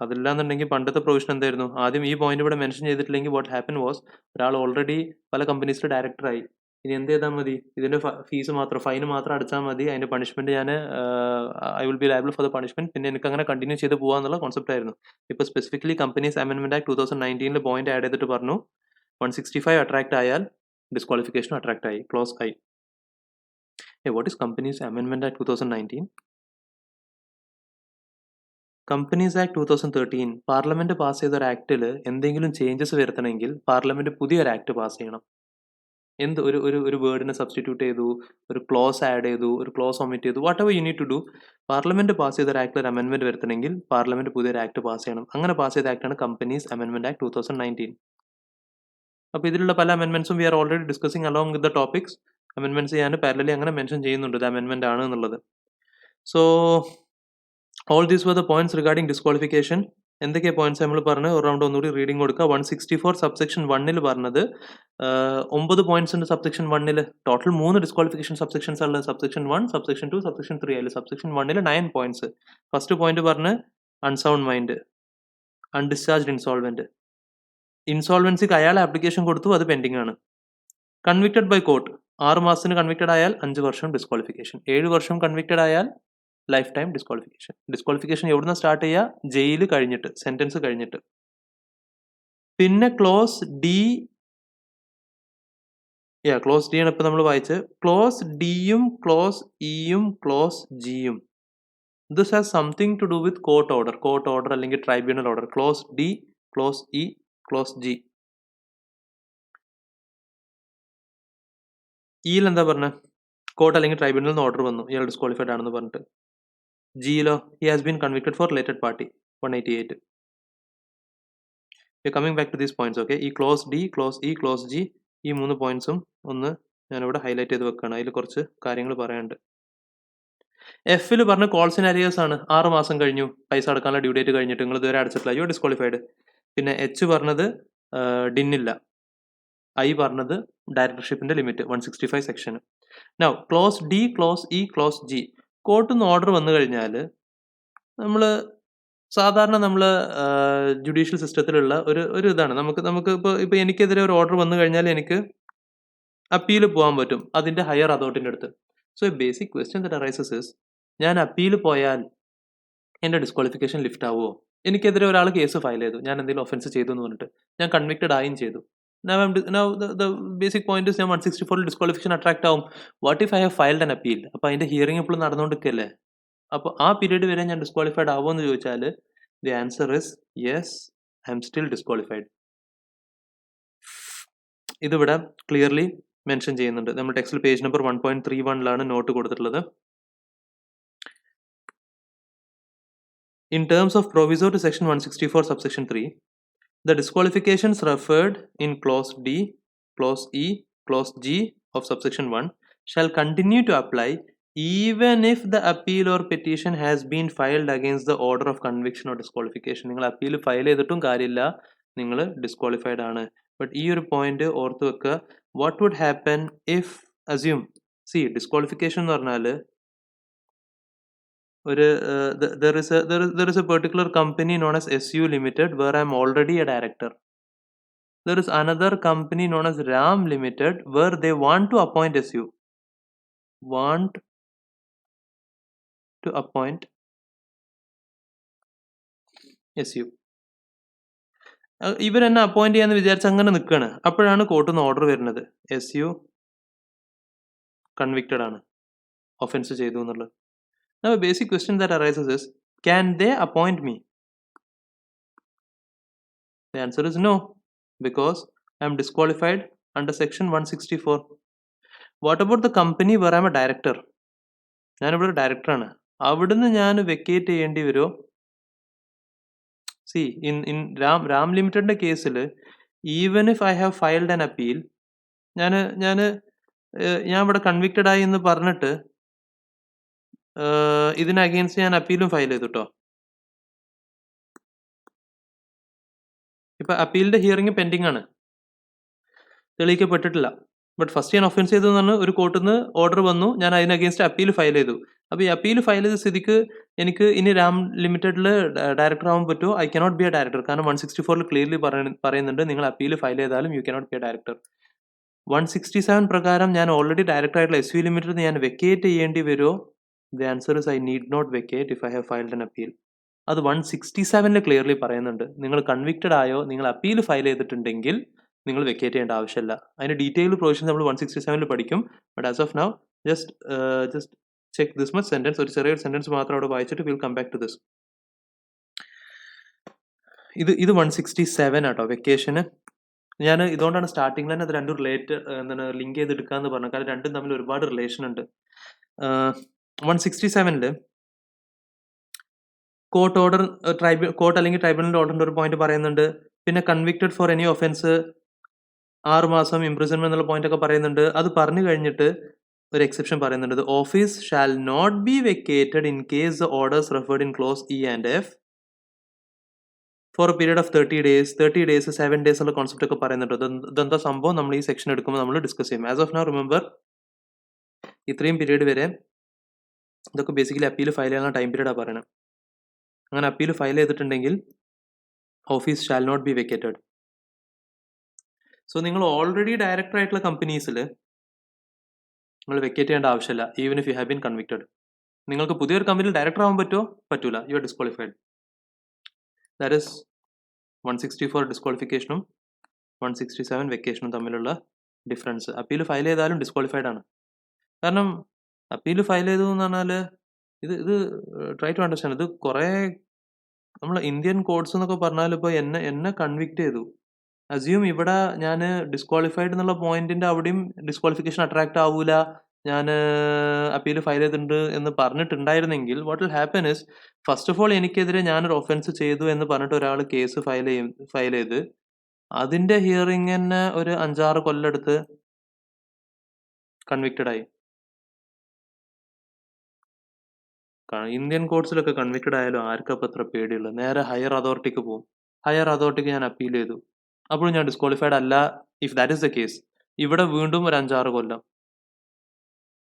അതില്ലാന്നുണ്ടെങ്കിൽ പണ്ടത്തെ പ്രൊവിഷൻ എന്തായിരുന്നു? ആദ്യം ഈ പോയിന്റ് ഇവിടെ മെൻഷൻ ചെയ്തിട്ടില്ലെങ്കിൽ വാട്ട് ഹാപ്പൻ വാസ്, ഒരാൾ ഓൾറെഡി പല കമ്പനീസിൽ ഡയറക്ടറായി, ഇനി എന്ത് ചെയ്താൽ മതി? ഇതിന്റെ ഫീസ് മാത്രം, ഫൈന് മാത്രം അടച്ചാൽ മതി. അതിന്റെ പണിഷ്മെന്റ് ഞാൻ I will be liable for the punishment. പിന്നെ എനിക്ക് അങ്ങനെ കണ്ടിന്യൂ ചെയ്ത് പോകാന്നുള്ള കോൺസെപ്റ്റ് ആയിരുന്നു. ഇപ്പോൾ സ്പെസിഫിക്കലി കമ്പനീസ് അമെൻമെന്റ് ആക്ട് 2019 പോയിന്റ് ആഡ് ചെയ്തിട്ട് പറഞ്ഞു 165 അട്രാക്ട് ആയാൽ ഡിസ്ക്വാളിഫിക്കേഷൻ അട്രാക്ട് ആയി, ക്ലോസ് ആയി. വാട്ട് ഈസ് കമ്പനീസ് അമെൻമെന്റ് act 2019? Companies act 2013 parliament pass ചെയ്ത ഒരു ആക്ടിൽ എന്തെങ്കിലും ചേഞ്ചസ് വരുത്തണമെങ്കിൽ പാർലമെന്റ് പുതിയൊരു ആക്ട് പാസ് ചെയ്യണം. എന്ത് ഒരു വേർഡിനെ സബ്സ്റ്റിറ്റ്യൂട്ട് ചെയ്തു, ഒരു ക്ലോസ് ആഡ് ചെയ്തു, ഒരു ക്ലോസ് ഒമിറ്റ് ചെയ്തു, whatever you need to do, parliament pass ചെയ്ത ഒരു ആക്ടിൽ ഒരു അമെൻമെന്റ് വരുത്തണമെങ്കിൽ പാർലമെന്റ് പുതിയൊരു ആക്ട് പാസ് ചെയ്യണം. അങ്ങനെ പാസ് ചെയ്ത ആക്ടാണ് കമ്പനീസ് അമെൻമെന്റ് ആക്ട് 2019. അപ്പോൾ ഇതിലുള്ള പല അമെൻമെന്റ്സും we are already discussing along with the topics. അമെൻമെന്റ്സ് ഞാൻ പാരലലി അങ്ങനെ മെൻഷൻ ചെയ്യുന്നുണ്ട്, ഇത് അമെൻമെന്റ് ആണ് എന്നുള്ളത്. So all these were the points regarding disqualification. എന്തൊക്കെ പോയിന്റ്സ് നമ്മൾ പറഞ്ഞ് ഒരു റൗണ്ട് ഒന്നുകൂടി റീഡിംഗ് കൊടുക്കുക. 164 സബ്സെക്ഷൻ 1ൽ പറഞ്ഞത് 9 പോയിന്റ്സ് ഉണ്ട്. സബ്സെക്ഷൻ 1ൽ ടോട്ടൽ 3 ഡിസ്ക്വാളിഫിക്കേഷൻ സബ്സെക്ഷൻസ് ഉള്ളത്. സബ്സെക്ഷൻ 1, സബ്സെക്ഷൻ 2, സബ്സെക്ഷൻ 3 ആയാലും സബ്സെക്ഷൻ 1ൽ 9 പോയിന്റ്സ്. ഫസ്റ്റ് പോയിന്റ് പറഞ്ഞ് അൺസൗണ്ട് മൈൻഡ്, അൺഡിസ്ചാർജ്ഡ് ഇൻസോൾവെന്റ്, ഇൻസോൾവൻസിക്ക് അയാൾ ആപ്ലിക്കേഷൻ കൊടുത്തു, അത് പെൻഡിങ് ആണ്. കൺവിക്റ്റഡ് ബൈ കോർട്ട്, 6 മാസത്തിന് കൺവിക്റ്റഡ് ആയാൽ 5 വർഷം ഡിസ്ക്വാളിഫിക്കേഷൻ, 7 വർഷം കൺവിക്റ്റഡ് ആയാൽ ലൈഫ് ടൈം ഡിസ്ക്വാളിഫിക്കേഷൻ. ഡിസ്ക്വാളിഫിക്കേഷൻ എവിടുന്ന് സ്റ്റാർട്ട് ചെയ്യുക? ജയിൽ കഴിഞ്ഞിട്ട്, സെന്റൻസ് കഴിഞ്ഞിട്ട്. പിന്നെ ക്ലോസ് ഡി, ക്ലോസ് ഡി ആണ് ഇപ്പൊ നമ്മൾ വായിച്ചത്. ക്ലോസ് ഡിയും ക്ലോസ് ഇയും ക്ലോസ് ജിയും, this has something to do with court order അല്ലെങ്കിൽ tribunal order. Clause D, clause E, clause G. ഇയിൽ എന്താ പറഞ്ഞ? കോർട്ട് അല്ലെങ്കിൽ ട്രൈബ്യൂണലിൽ നിന്ന് ഓർഡർ വന്നു, ഇയാൾ ഡിസ്ക്വാളിഫൈഡ് ആണെന്ന് പറഞ്ഞിട്ട്. ജിയിലോ he has been convicted for related party, 188. Coming back to these points. Okay, ഈ clause D, clause E, clause G, ഈ 3 പോയിന്റ്സും ഒന്ന് ഞാനിവിടെ ഹൈലൈറ്റ് ചെയ്ത് വെക്കുകയാണ്. അതിൽ കുറച്ച് കാര്യങ്ങൾ പറയാനുണ്ട്. എഫിൽ പറഞ്ഞ കോൾസ് ഇൻ അരിയേഴ്സ് ആണ്. 6 മാസം കഴിഞ്ഞു, പൈസ അടക്കാനുള്ള ഡ്യൂ ഡേറ്റ് കഴിഞ്ഞിട്ട് നിങ്ങൾ ഇതുവരെ അടച്ചിട്ടില്ല, യു ഡിസ്ക്വാളിഫൈഡ്. പിന്നെ എച്ച് പറഞ്ഞത് ഡിന്നില്ല. ഐ പറഞ്ഞത് ഡയറക്ടർഷിപ്പിന്റെ limit 165 section. Now clause D, clause E, clause G, കോർട്ടിൽ നിന്ന് ഓർഡർ വന്നു കഴിഞ്ഞാൽ നമ്മൾ സാധാരണ നമ്മൾ ജുഡീഷ്യൽ സിസ്റ്റത്തിലുള്ള ഒരു ഇതാണ്, നമുക്ക് ഇപ്പോൾ എനിക്കെതിരെ ഒരു ഓർഡർ വന്നു കഴിഞ്ഞാൽ എനിക്ക് അപ്പീൽ പോകാൻ പറ്റും അതിൻ്റെ ഹയർ അതോറിറ്റിൻ്റെ അടുത്ത്. So A basic question that arises is, ഞാൻ അപ്പീൽ പോയാൽ എൻ്റെ ഡിസ്ക്വാളിഫിക്കേഷൻ ലിഫ്റ്റ് ആവുമോ? എനിക്കെതിരെ ഒരാൾ കേസ് ഫയൽ ചെയ്തു, ഞാൻ എന്തെങ്കിലും ഒഫൻസ് ചെയ്തു എന്ന് പറഞ്ഞിട്ട്, ഞാൻ കൺവിക്റ്റഡ് ആയും ചെയ്തു. Now the basic point is ഞാൻ 164 ഡിസ്ക്വാളിഫിക്കേഷൻ അട്രാക്ട് ആവും. What if I have filed an appeal? അപ്പോൾ അതിൻ്റെ ഹിയറിംഗ് ഇപ്പോഴും നടന്നുകൊണ്ടിരിക്കുകയല്ലേ? അപ്പോൾ ആ പീരീഡ് വരെ ഞാൻ ഡിസ്ക്വാളിഫൈഡ് ആവുമോ എന്ന് ചോദിച്ചാൽ the answer is yes, I am still disqualified. ഇതിവിടെ ക്ലിയർലി മെൻഷൻ ചെയ്യുന്നുണ്ട്. നമ്മൾ ടെക്സ്റ്റിൽ പേജ് നമ്പർ 1.31 നോട്ട് കൊടുത്തിട്ടുള്ളത്. In terms of proviso to section 164 subsection 3, the disqualifications referred in clause D, clause E, clause G of subsection 1 shall continue to apply even if the appeal or petition has been filed against the order of conviction or disqualification. നിങ്ങൾ appeal file ചെയ്തിട്ടും കാര്യമില്ല, നിങ്ങൾ disqualified ആണ്. But ഈ ഒരു point ഓർത്ത് വെക്കുക. What would happen if assume, see disqualification എന്ന് പറഞ്ഞാൽ there is a particular company known as SU Limited where I am already a director. There is another company known as RAM Limited where they want to appoint SU. Want to appoint SU. ഇവരെന്നെ appoint ചെയ്യാന്ന് വിചാരിച്ച് അങ്ങനെ നിൽക്കുകയാണ്. അപ്പോഴാണ് കോർട്ടിൽ നിന്ന് order വരുന്നത്, SU convicted ആണ്, ഒഫൻസ് ചെയ്തു എന്നുള്ളത്. Now a basic question that arises is, can they appoint me? The answer is no, because I am disqualified under section 164. What about the company where I am a director? ഞാനിവിടെ ഒരു ഡയറക്ടറാണ്, അവിടുന്ന് ഞാൻ vacate ചെയ്യേണ്ടി വരുമോ? C in Ram ലിമിറ്റഡിൻ്റെ കേസിൽ even if I have filed an appeal, ഞാൻ ഇവിടെ കൺവിക്റ്റഡ് ആയി എന്ന് പറഞ്ഞിട്ട് ഇതിന് അഗെയിൻസ്റ്റ് ഞാൻ അപ്പീലും ഫയൽ ചെയ്തു കേട്ടോ. ഇപ്പം അപ്പീലിൻ്റെ ഹിയറിംഗ് പെൻഡിങ് ആണ്, തെളിയിക്കപ്പെട്ടിട്ടില്ല. ബട്ട് ഫസ്റ്റ് ഞാൻ ഒഫൻസ് ചെയ്തു എന്ന് പറഞ്ഞ് ഒരു കോർട്ടിൽ നിന്ന് ഓർഡർ വന്നു, ഞാൻ അതിന് അഗെയിൻസ്റ്റ് അപ്പീൽ ഫയൽ ചെയ്തു. അപ്പോൾ ഈ അപ്പീൽ ഫയൽ ചെയ്ത സ്ഥിതിക്ക് എനിക്ക് ഇനി രാം ലിമിറ്റഡിൽ ഡയറക്ടർ ആവാൻ പറ്റുമോ? I cannot be a director. കാരണം 164 ക്ലിയർലി പറയുന്നുണ്ട്, നിങ്ങൾ അപ്പീൽ ഫയൽ ചെയ്താലും you cannot be a director. 167 പ്രകാരം ഞാൻ ഓൾറെഡി ഡയറക്ടർ ആയിട്ടുള്ള SU ലിമിറ്റഡ് ഞാൻ വെക്കേറ്റ് ചെയ്യേണ്ടി വരുമോ? The answer is I need not vacate if I have filed an appeal. അത് 167 ക്ലിയർലി പറയുന്നുണ്ട്. നിങ്ങൾ കൺവിക്റ്റഡ് ആയോ, നിങ്ങൾ അപ്പീൽ ഫയൽ ചെയ്തിട്ടുണ്ടെങ്കിൽ നിങ്ങൾ വെക്കേറ്റ് ചെയ്യേണ്ട ആവശ്യമില്ല. അതിൻ്റെ ഡീറ്റെയിൽ പ്രൊവിഷൻ നമ്മൾ 167 പഠിക്കും. But as of now just check this much sentence, ഒരു ചെറിയൊരു സെൻറ്റൻസ് മാത്രം അവിടെ വായിച്ചിട്ട് will come back to this. ഇത് 167 ആട്ടോ വെക്കേഷന്. ഞാൻ ഇതുകൊണ്ടാണ് സ്റ്റാർട്ടിങ്ങിൽ തന്നെ അത് രണ്ടും ലിങ്ക് ചെയ്തെടുക്കാന്ന് പറഞ്ഞത്, കാരണം രണ്ടും തമ്മിൽ ഒരുപാട് റിലേഷൻ ഉണ്ട്. 167 കോർട്ട് ഓർഡർ, കോർട്ട് അല്ലെങ്കിൽ ട്രൈബ്യൂണൽ ഓർഡറിൻ്റെ ഒരു പോയിന്റ് പറയുന്നുണ്ട്. പിന്നെ കൺവിക്റ്റഡ് ഫോർ എനി ഒഫൻസ് 6 മാസം ഇംപ്രിസൺമെന്റ് എന്നുള്ള പോയിന്റ് ഒക്കെ പറയുന്നുണ്ട്. അത് പറഞ്ഞു കഴിഞ്ഞിട്ട് ഒരു എക്സെപ്ഷൻ പറയുന്നുണ്ട്, the office shall not be vacated in case the orders referred in clause E and F for a period of 30 days, 30 days, 7 days ഉള്ള കോൺസെപ്റ്റ് ഒക്കെ പറയുന്നുണ്ട്. ഇതെന്താ സംഭവം നമ്മൾ ഈ സെക്ഷൻ എടുക്കുമ്പോൾ നമ്മൾ ഡിസ്കസ് ചെയ്യും. ആസ് ഓഫ് നൗ റിമെമ്പർ, ഇത്രയും പീരീഡ് വരെ ഇതൊക്കെ ബേസിക്കലി അപ്പീൽ ഫയൽ ചെയ്യാനുള്ള ടൈം പീരീഡാണ് പറയുന്നത്. അങ്ങനെ അപ്പീൽ ഫയൽ ചെയ്തിട്ടുണ്ടെങ്കിൽ office shall not be vacated. So നിങ്ങൾ ഓൾറെഡി ഡയറക്ടർ ആയിട്ടുള്ള കമ്പനീസിൽ നിങ്ങൾ വെക്കേറ്റ് ചെയ്യേണ്ട ആവശ്യമില്ല, even if you have been convicted. നിങ്ങൾക്ക് പുതിയൊരു കമ്പനിയിൽ ഡയറക്ടർ ആവാൻ പറ്റുമോ? പറ്റൂല, you are disqualified. That is 164 ഡിസ്ക്വാളിഫിക്കേഷനും 167 വെക്കേഷനും തമ്മിലുള്ള ഡിഫറൻസ്. അപ്പീൽ ഫയൽ ചെയ്താലും ഡിസ്ക്വാളിഫൈഡ് ആണ്. കാരണം അപ്പീൽ ഫയൽ ചെയ്തു എന്ന് പറഞ്ഞാൽ ഇത് ട്രൈ ടു അണ്ടർസ്റ്റാൻഡ്, ഇത് കുറേ നമ്മൾ ഇന്ത്യൻ കോഡ്സ് എന്നൊക്കെ പറഞ്ഞാൽ ഇപ്പോൾ എന്നെ കൺവിക്റ്റ് ചെയ്തു. അസ്യൂം ഇവിടെ ഞാൻ ഡിസ്ക്വാളിഫൈഡ് എന്നുള്ള പോയിന്റിന്റെ അവിടെയും ഡിസ്ക്വാളിഫിക്കേഷൻ അട്രാക്ട് ആവൂല, ഞാൻ അപ്പീൽ ഫയൽ ചെയ്തിട്ടുണ്ട് എന്ന് പറഞ്ഞിട്ടുണ്ടായിരുന്നെങ്കിൽ what will happen is, first of all എനിക്കെതിരെ ഞാനൊരു ഒഫൻസ് ചെയ്തു എന്ന് പറഞ്ഞിട്ട് ഒരാൾ കേസ് ഫയൽ ചെയ്ത് അതിന്റെ ഹിയറിംഗ് തന്നെ ഒരു 5-6 കൊല്ലെടുത്ത് കൺവിക്റ്റഡ് ആയി. ഇന്ത്യൻ കോർട്സിലൊക്കെ കൺവിക്റ്റഡ് ആയാലും ആർക്കപ്പം അത്ര പേടിയുള്ളത്? നേരെ ഹയർ അതോറിറ്റിക്ക് പോകും. ഹയർ അതോറിറ്റിക്ക് ഞാൻ അപ്പീൽ ചെയ്തു, അപ്പോഴും ഞാൻ ഡിസ്ക്വാളിഫൈഡ് അല്ല. If that is the case, ഇവിടെ വീണ്ടും ഒരു 5-6 കൊല്ലം.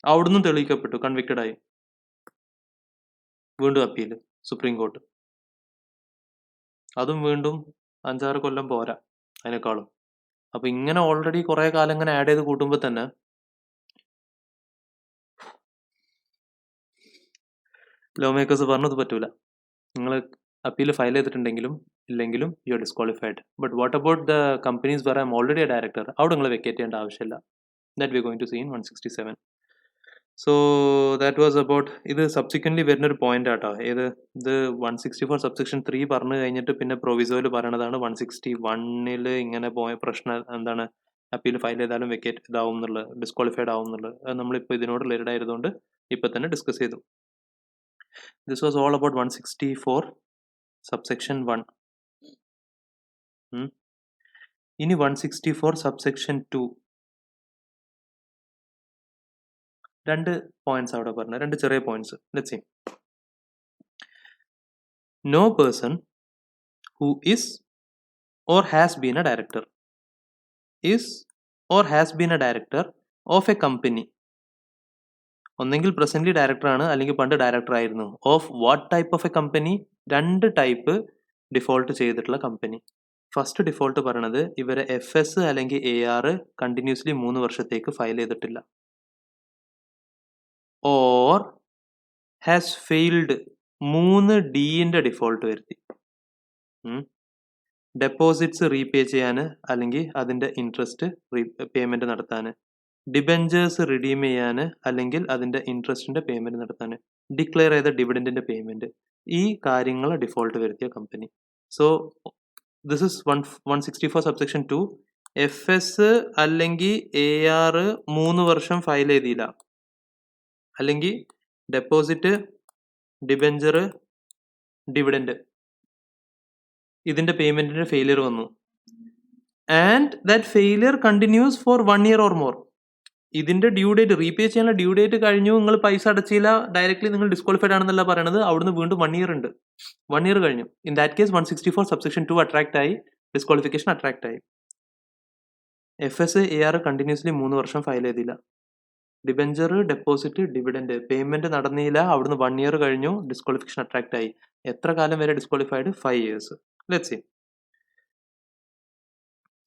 അവിടുന്ന് തെളിയിക്കപ്പെട്ടു, കൺവിക്റ്റഡ് ആയി, വീണ്ടും അപ്പീൽ സുപ്രീം കോർട്ട്, അതും വീണ്ടും 5-6 കൊല്ലം പോരാ അതിനേക്കാളും. അപ്പൊ ഇങ്ങനെ ഓൾറെഡി കുറെ കാലം ഇങ്ങനെ ആഡ് ചെയ്ത് കൂട്ടുമ്പോൾ തന്നെ ലോ മേക്കേഴ്സ് പറഞ്ഞത് പറ്റൂല, നിങ്ങൾ അപ്പീൽ ഫയൽ ചെയ്തിട്ടുണ്ടെങ്കിലും ഇല്ലെങ്കിലും you are disqualified. But what about the companies where I am already a director, അവിടെ നിങ്ങൾ വെക്കേറ്റ് ചെയ്യേണ്ട ആവശ്യമില്ല. That we going to see in 167. So that was about, ഇത് സബ്സിക്വൻ്റ്ലി വരുന്നൊരു പോയിന്റ് ആട്ടോ. ഇത് 164 സബ്സെക്ഷൻ 3 പറഞ്ഞു കഴിഞ്ഞിട്ട് പിന്നെ പ്രൊവിസോയിൽ പറയണതാണ് 161 ഇങ്ങനെ പോയ പ്രശ്നം എന്താണ്, അപ്പീൽ ഫയൽ ചെയ്താലും വെക്കേറ്റ് ഇതാവും എന്നുള്ളത്, ഡിസ്ക്വാളിഫൈഡ് ആവും എന്നുള്ളത്. അത് നമ്മളിപ്പോൾ ഇതിനോട് റിലേറ്റഡ് ആയതുകൊണ്ട് ഇപ്പം തന്നെ ഡിസ്കസ് ചെയ്തു. This was all about 164 subsection 1. ഇനി 164 subsection 2. രണ്ട് പോയിന്റ്സ് അവിടെ പറഞ്ഞ, രണ്ട് ചെറിയ points. Let's see. No person who is or has been a director is or has been a director of a company, ഒന്നെങ്കിൽ പ്രസന്റ്ലി ഡയറക്ടർ ആണ് അല്ലെങ്കിൽ പണ്ട് ഡയറക്ടർ ആയിരുന്നു. Of what type of a company? രണ്ട് ടൈപ്പ് ഡിഫോൾട്ട് ചെയ്തിട്ടുള്ള company. First default പറയണത് ഇവരെ FS അല്ലെങ്കിൽ AR കണ്ടിന്യൂസ്ലി 3 വർഷത്തേക്ക് ഫയൽ ചെയ്തിട്ടില്ല, or has failed 3D default വരുത്തി. ഡെപ്പോസിറ്റ്സ് റീപേ ചെയ്യാൻ അല്ലെങ്കിൽ അതിൻ്റെ ഇൻട്രസ്റ്റ് പേയ്മെന്റ് നടത്താൻ, ഡിബെഞ്ചേഴ്സ് റിഡീം ചെയ്യാൻ അല്ലെങ്കിൽ അതിൻ്റെ ഇൻട്രസ്റ്റിന്റെ പേയ്മെന്റ് നടത്താൻ, ഡിക്ലെയർ ചെയ്ത ഡിവിഡൻഡിന്റെ പേയ്മെന്റ്, ഈ കാര്യങ്ങൾ ഡിഫോൾട്ട് വരുത്തിയ company. So this is 164 subsection 2. FS അല്ലെങ്കിൽ AR 3 വർഷം ഫയൽ ചെയ്തില്ല, അല്ലെങ്കിൽ ഡെപ്പോസിറ്റ്, ഡിബെഞ്ചർ, ഡിവിഡൻഡ്, ഇതിന്റെ പേയ്മെന്റിന്റെ ഫെയിലിയർ വന്നു, and that failure continues for 1 year or more. ഇതിന്റെ ഡ്യൂ ഡേറ്റ്, റീപേ ചെയ്യാനുള്ള ഡ്യൂ ഡേറ്റ് കഴിഞ്ഞു, നിങ്ങൾ പൈസ അടച്ചില്ല, ഡയറക്ട്ലി നിങ്ങൾ ഡിസ്ക്വാളിഫൈഡ് ആണെന്നല്ല പറയണത്, അവിടുന്ന് വീണ്ടും 1 year ഉണ്ട്, 1 year കഴിഞ്ഞു. In that case 164 subsection 2 attract ആയി, ഡിസ്ക്വാളിഫിക്കേഷൻ അട്രാക്ട് ആയി. FS AR കണ്ടിന്യൂസ്ലി 3 വർഷം ഫയൽ ചെയ്തില്ല, ഡിബെഞ്ചർ, ഡെപ്പോസിറ്റ്, ഡിവിഡൻഡ്, പേയ്മെന്റ് നടന്നില്ല, അവിടുന്ന് 1 year കഴിഞ്ഞു, ഡിസ്ക്വാളിഫിക്കേഷൻ അട്രാക്ട് ആയി. എത്ര കാലം വരെ disqualified? 5 years. Let's see.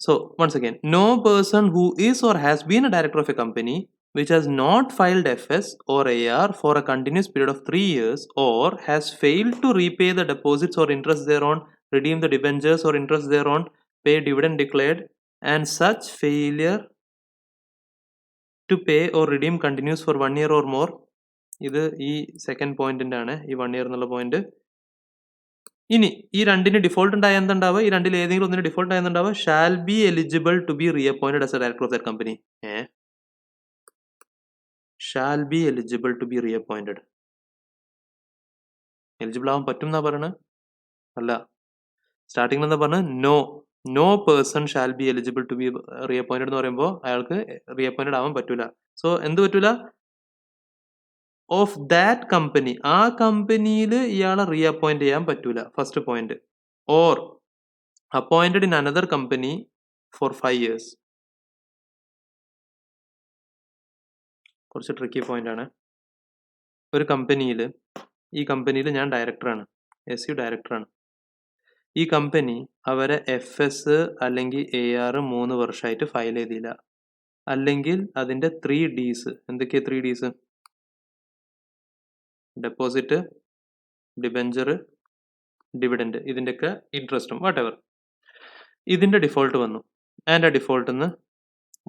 So once again, no person who is or has been a director of a company which has not filed FS or AR for a continuous period of 3 years or has failed to repay the deposits or interest thereon, redeem the debentures or interest thereon, pay dividend declared, and such failure to pay or redeem continues for 1 year or more. ഇത് ഈ second പോയിന്റിന്റെ ആണ്, ഈ 1 year എന്നുള്ള point. ഇനി ഈ രണ്ടിന് default ഉണ്ടായ എന്തുണ്ടാവുക? ഈ രണ്ടിൽ ഏതെങ്കിലും ഒന്നിന് ഡിഫോൾട്ട് ആയെന്നുണ്ടാവുക, shall be eligible to be reappointed as a director of that company. Shall be eligible to be reappointed. Eligible ആവാൻ പറ്റും എന്നാ പറയണത്? അല്ല, സ്റ്റാർട്ടിംഗിൽ എന്താ പറഞ്ഞത്? No person shall be eligible to be reappointed എന്ന് പറയുമ്പോൾ അയാൾക്ക് റീഅപ്പോയിന്റഡ് ആവാൻ പറ്റൂല. സോ എന്ത് പറ്റൂല? ഓഫ് ദാറ്റ് കമ്പനി, ആ കമ്പനിയിൽ ഇയാളെ റീഅപ്പോയിന്റ് ചെയ്യാൻ പറ്റൂല, first point. Or appointed in another company for 5 years. കുറച്ച് ട്രിക്കി പോയിന്റ് ആണ്. ഒരു കമ്പനിയിൽ, ഈ കമ്പനിയിൽ ഞാൻ ഡയറക്ടറാണ്, SU ഡയറക്ടറാണ്. ഈ കമ്പനി അവരെ FS അല്ലെങ്കിൽ AR 3 വർഷമായിട്ട് ഫയൽ ചെയ്തില്ല, അല്ലെങ്കിൽ അതിന്റെ 3 Ds. എന്തൊക്കെയാ 3 Ds? ഡെപ്പോസിറ്റ്, ഡിബെഞ്ചർ, ഡിവിഡൻഡ്, ഇതിൻ്റെയൊക്കെ ഇൻട്രസ്റ്റും വാട്ടെവർ, ഇതിന്റെ ഡിഫോൾട്ട് വന്നു. ആൻഡ് ആ ഡിഫോൾട്ടിൽ നിന്ന്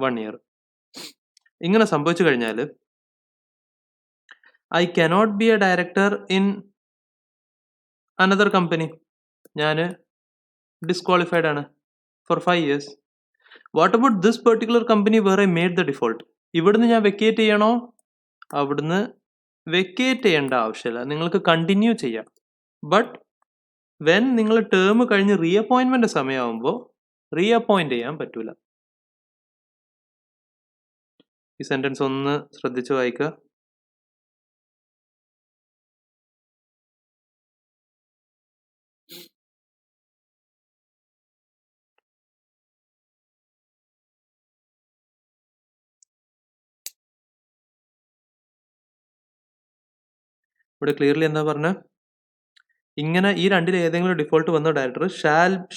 1 year. ഇങ്ങനെ സംഭവിച്ചു കഴിഞ്ഞാൽ I cannot be a director in another company, ഞാൻ ഡിസ്ക്വാളിഫൈഡ് ആണ് for 5 years. What about this particular company where I made the default? ഇവിടുന്ന് ഞാൻ വെക്കേറ്റ് ചെയ്യണോ? അവിടുന്ന് വെക്കേറ്റ് ചെയ്യേണ്ട ആവശ്യമില്ല, നിങ്ങൾക്ക് കണ്ടിന്യൂ ചെയ്യാം. ബട്ട് വെൻ നിങ്ങൾ ടേം കഴിഞ്ഞ് റീഅപ്പോയിൻമെന്റ് സമയമാകുമ്പോൾ റീഅപ്പോയിന്റ് ചെയ്യാൻ പറ്റൂല. ഈ സെന്റൻസ് ഒന്ന് ശ്രദ്ധിച്ച് വായിക്കുക. ഇവിടെ ക്ലിയർലി എന്താ പറഞ്ഞ, ഇങ്ങനെ ഈ രണ്ടിൽ ഏതെങ്കിലും ഡിഫോൾട്ട് വന്ന director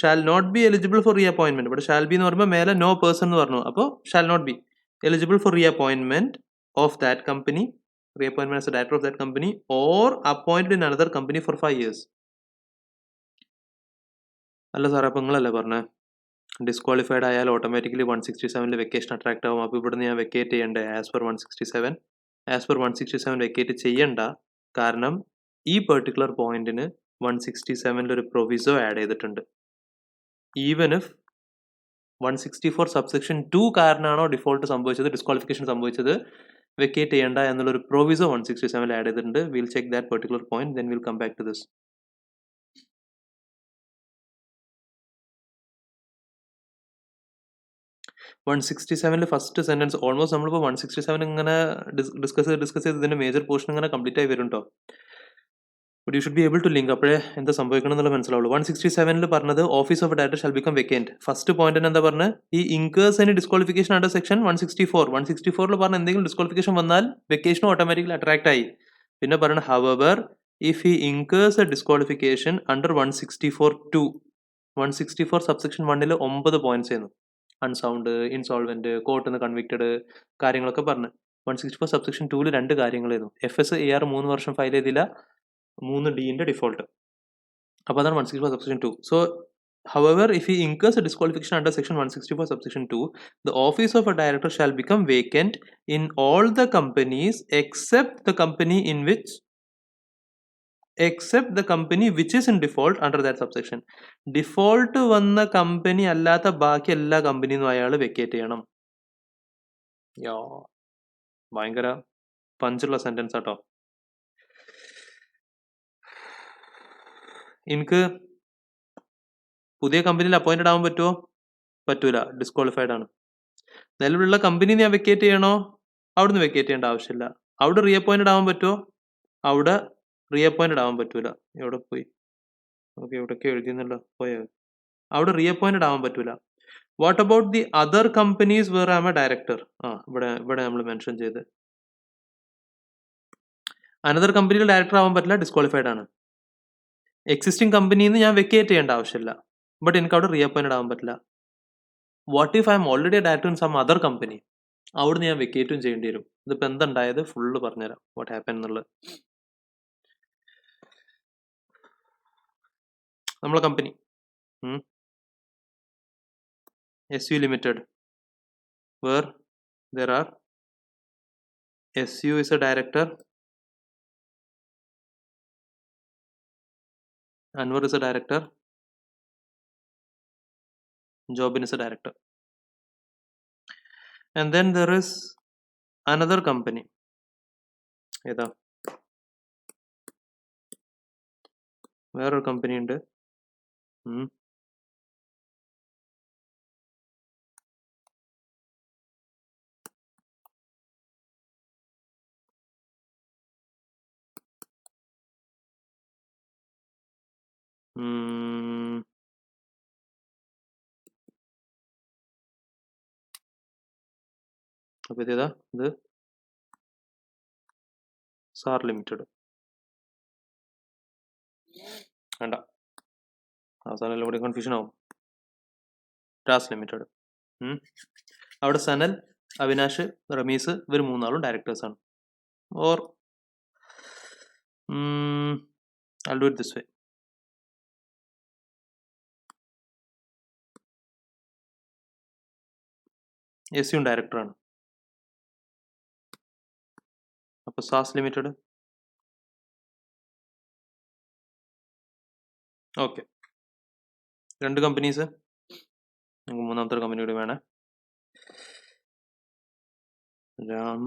shall not be eligible for re appointment. ഇവിടെ ഷാൽ ബി എന്ന് പറയുമ്പോൾ മേലെ നോ പേഴ്സൺ എന്ന് പറഞ്ഞു, അപ്പോൾ shall not be eligible for re appointment of that company, re appointment as a director of that company or appointed in another company for 5 years. അല്ല സാറേ, അപ്പൊ നിങ്ങളല്ലേ പറഞ്ഞേ ഡിസ്ക്വാളിഫൈഡ് ആയാൽ ഓട്ടോമാറ്റിക്കലി 167 വെക്കേഷൻ അട്രാക്ട് ആവും. അപ്പോൾ ഇവിടുന്ന് ഞാൻ വെക്കേറ്റ് ചെയ്യണ്ടേ as per 167? As per 167 vacate ചെയ്യണ്ട, കാരണം ഈ പെർട്ടിക്കുലർ പോയിന്റിന് 167 ഒരു പ്രൊവിസോ ആഡ് ചെയ്തിട്ടുണ്ട്. ഈവൻ ഇഫ് 164 സബ്സെക്ഷൻ 2 കാരണമാണോ ഡിഫോൾട്ട് സംഭവിച്ചത്, ഡിസ്ക്വാളിഫിക്കേഷൻ സംഭവിച്ചത്, വെക്കേറ്റ് ചെയ്യണ്ട എന്നുള്ളൊരു പ്രൊവിസോ 167 ആഡ് ചെയ്തിട്ടുണ്ട്. Will check that particular point, then will come back to this. 167 first sentence almost നമ്മളിപ്പോൾ 167 ഇങ്ങനെ ഡിസ്കസ് ചെയ്ത് ഇതിന്റെ മേജർ പോർഷൻ ഇങ്ങനെ കംപ്ലീറ്റ് ആയി വരും കേട്ടോ. But you should be able to link, അപ്പോഴേ എന്താ സംഭവിക്കണം എന്നുള്ള മനസ്സിലാവുള്ളൂ. 167 പറഞ്ഞത് office of director shall become vacant. First point എന്താ പറഞ്ഞത്, ഈ incurs and disqualification under section 164 പറഞ്ഞ എന്തെങ്കിലും ഡിസ്ക്വാളിഫിക്കേഷൻ വന്നാൽ വെക്കേഷൻ ഓട്ടോമാറ്റിക്കലി അട്രാക്ട് ആയി. പിന്നെ പറഞ്ഞ hour if he incurs A disqualification under 164(2), 164 subsection 1 9 points ആയിരുന്നു. അൺസൗണ്ട്, ഇൻസോൾവെന്റ്, കോർട്ടിൽ നിന്ന് കൺവിക്റ്റഡ്, കാര്യങ്ങളൊക്കെ പറഞ്ഞു. 164 സബ്സെക്ഷൻ 2 2 കാര്യങ്ങളായിരുന്നു. FS-AR 3 വർഷം ഫയൽ ചെയ്തില്ല, 3D ഡിഫോൾട്ട്. അപ്പോൾ അതാണ് 164 subsection 2. So however if he incurs a disqualification under section 164 subsection 2, the office of a director shall become vacant in all the companies except the company which is in default under that subsection. Default വന്ന company അല്ലാത്ത ബാക്കി എല്ലാ കമ്പനിന്നും അയാൾ vacate ചെയ്യണം. ഭയങ്കര പഞ്ചുള്ള sentence ആട്ടോ. എനിക്ക് പുതിയ കമ്പനിയിൽ അപ്പോയിന്റഡ് ആവാൻ പറ്റുമോ? പറ്റൂല, ഡിസ്ക്വാളിഫൈഡ് ആണ്. നിലവിലുള്ള കമ്പനി ഞാൻ വെക്കേറ്റ് ചെയ്യണോ? അവിടുന്ന് വെക്കേറ്റ് ചെയ്യേണ്ട ആവശ്യമില്ല. അവിടെ റീ അപ്പോയിന്റഡ് ആവാൻ പറ്റുമോ? അവിടെ റീ അപ്പോയിന്റഡ് ആവാൻ പറ്റൂല. എവിടെ പോയി? ഓക്കെ, എവിടെയൊക്കെ എഴുതിയെന്നല്ലോ, പോയോ? അവിടെ റീ അപ്പോയിന്റഡ് ആവാൻ പറ്റൂല. What about the other companies where I am a director? ഇവിടെ നമ്മൾ മെൻഷൻ ചെയ്ത് അനദർ കമ്പനിയിൽ ഡയറക്ടർ ആവാൻ പറ്റില്ല, ഡിസ്ക്വാളിഫൈഡ് ആണ്. എക്സിസ്റ്റിംഗ് കമ്പനിയിൽ നിന്ന് ഞാൻ വെക്കേറ്റ് ചെയ്യേണ്ട ആവശ്യമില്ല, ബട്ട് എനിക്ക് അവിടെ റീ അപ്പോയിന്റഡ് ആവാൻ പറ്റില്ല. What if I am already a director in some other company? അവിടുന്ന് ഞാൻ വെക്കേറ്റും ചെയ്യേണ്ടി വരും. ഇതിപ്പോൾ എന്തുണ്ടായത് ഫുള്ള് പറഞ്ഞുതരാം, വാട്ട് ഹാപ്പൻ എന്നുള്ളത്. നമ്മളെ company SU Limited, where there are SU is a director, Anwar is a director, Jobin is a director, and then there is another company. ഏതാ വേറൊരു കമ്പനി ഉണ്ട്. അപ്പൊ ഇതേതാ? ഇത് സാർ ലിമിറ്റഡ്. വേണ്ട, അവസാനം കൂടി കൺഫ്യൂഷൻ ആവും. ടാസ് ലിമിറ്റഡ്. അവിടെ സനൽ, അവിനാഷ്, റമീസ്, ഇവർ 3 ആളും ഡയറക്ടേഴ്സ് ആണ്. Or I'll do it this way. SU ഡയറക്ടറാണ്. അപ്പോൾ സാസ് ലിമിറ്റഡ്. Okay, 2 companies. നമുക്ക് മൂന്നാമത്തെ കമ്പനി കൂടി വേണേ. രാം,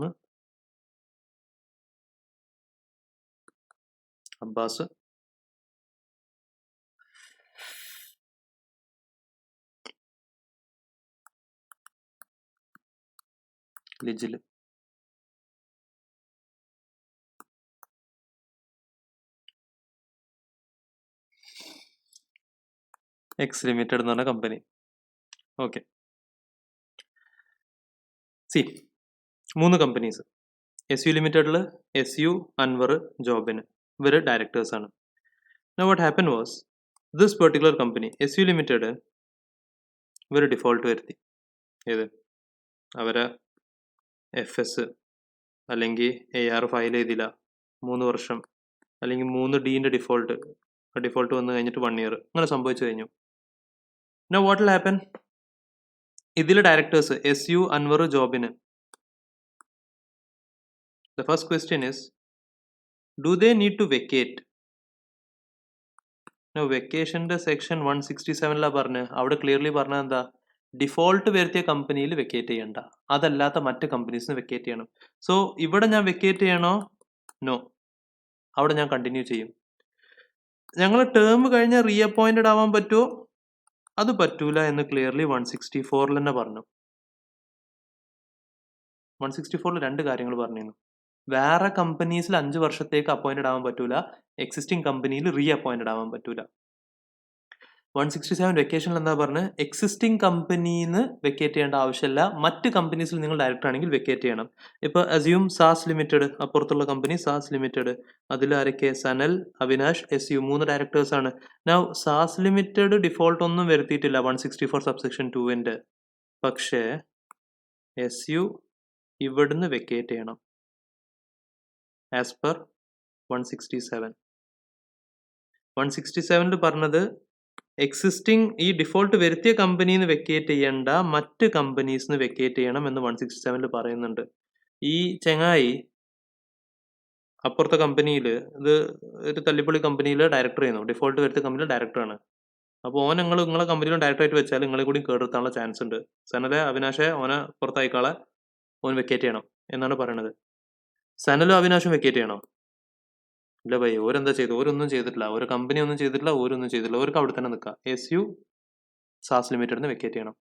അബ്ബാസ്, ലിജിൽ. എക്സ് ലിമിറ്റഡ് എന്ന് പറഞ്ഞ company. Okay, C 3 companies. SU ലിമിറ്റഡിൽ SU, അൻവർ, ജോബിന്. ഇവർ ഡയറക്ടേഴ്സാണ്. Now what happened was, this particular company SU Limited ഇവർ ഡിഫോൾട്ട് വരുത്തി. ഏത് അവരെ FS അല്ലെങ്കിൽ AR ഫയൽ ചെയ്തില്ല 3 വർഷം, അല്ലെങ്കിൽ 3D ഡിഫോൾട്ട് വന്നു കഴിഞ്ഞിട്ട് 1 year അങ്ങനെ സംഭവിച്ചു കഴിഞ്ഞു. Now what will happen? ഇതിൽ ഡയറക്ടേഴ്സ് SU അൻവർ ജോബിന്. The first question is, do they need to vacate? Now വെക്കേഷൻ്റെ സെക്ഷൻ 167 പറഞ്ഞ് അവിടെ ക്ലിയർലി പറഞ്ഞത് എന്താ, ഡിഫോൾട്ട് വരുത്തിയ കമ്പനിയിൽ വെക്കേറ്റ് ചെയ്യണ്ട, അതല്ലാത്ത മറ്റ് കമ്പനീസിന് വെക്കേറ്റ് ചെയ്യണം. സോ ഇവിടെ ഞാൻ വെക്കേറ്റ് ചെയ്യണോ? നോ, അവിടെ ഞാൻ കണ്ടിന്യൂ ചെയ്യും. ഞങ്ങൾ ടേം കഴിഞ്ഞാൽ റീഅപ്പോയിന്റഡ് ആവാൻ പറ്റുമോ? അത് പറ്റൂല എന്ന് ക്ലിയർലി 164 തന്നെ പറഞ്ഞു. 164 രണ്ട് കാര്യങ്ങൾ പറഞ്ഞിരുന്നു. വേറെ കമ്പനീസിൽ 5 വർഷത്തേക്ക് അപ്പോയിന്റഡ് ആവാൻ പറ്റൂല, എക്സിസ്റ്റിംഗ് കമ്പനിയിൽ റീഅപ്പോയിന്റഡ് ആവാൻ പറ്റൂല. 167 വെക്കേഷനിൽ എന്താ പറഞ്ഞത്, എക്സിസ്റ്റിംഗ് കമ്പനിന്ന് വെക്കേറ്റ് ചെയ്യേണ്ട ആവശ്യമില്ല, മറ്റ് കമ്പനീസിൽ നിങ്ങൾ ഡയറക്ടർ ആണെങ്കിൽ വെക്കേറ്റ് ചെയ്യണം. ഇപ്പോൾ അസ്യൂം സാസ് ലിമിറ്റഡ്, അപ്പുറത്തുള്ള കമ്പനി സാസ് ലിമിറ്റഡ്, അതിൽ ആരൊക്കെ, സനൽ, അവിനാഷ്, SU 3 ഡയറക്ടേഴ്സ് ആണ്. നൗ സാസ് ലിമിറ്റഡ് ഡിഫോൾട്ട് ഒന്നും വരുത്തിയിട്ടില്ല 164 സബ്സെക്ഷൻ 2-ന്റെ, പക്ഷേ SU ഇവിടുന്ന് വെക്കേറ്റ് ചെയ്യണം ആസ് പെർ 167. 167 പറഞ്ഞത് എക്സിസ്റ്റിംഗ് ഈ ഡിഫോൾട്ട് വരുത്തിയ കമ്പനിന്ന് വെക്കേറ്റ് ചെയ്യണ്ട, മറ്റ് കമ്പനീസിന് വെക്കേറ്റ് ചെയ്യണം എന്ന് 167 പറയുന്നുണ്ട്. ഈ ചെങ്ങായി അപ്പുറത്തെ കമ്പനിയിൽ, ഇത് ഒരു തല്ലിപ്പൊളി കമ്പനിയിൽ ഡയറക്ടർ ചെയ്യുന്നു, ഡിഫോൾട്ട് വരുത്തിയ കമ്പനിയിൽ ഡയറക്ടറാണ്. അപ്പോൾ ഓൻ നിങ്ങളെ കമ്പനിയിലും ഡയറക്ടറായിട്ട് വെച്ചാൽ നിങ്ങളെ കൂടി കേടെടുത്താനുള്ള ചാൻസ് ഉണ്ട്. സനലെ അവിനാശെ ഓനെ പുറത്തായിക്കാളെ ഓൻ വെക്കേറ്റ് ചെയ്യണം എന്നാണ് പറയണത്. സനലും അവിനാശും വെക്കേറ്റ് ചെയ്യണോ? ഇല്ല ഭൈ, ഓരെന്താ ചെയ്തു? ഓരൊന്നും ചെയ്തിട്ടില്ല, ഒരു കമ്പനി ഒന്നും ചെയ്തിട്ടില്ല, ഓരൊന്നും ചെയ്തിട്ടില്ല. ഓർക്ക് അവിടെ തന്നെ നിൽക്കാം. SU സാസ് ലിമിറ്റഡിന് വെക്കേറ്റ് ചെയ്യണം.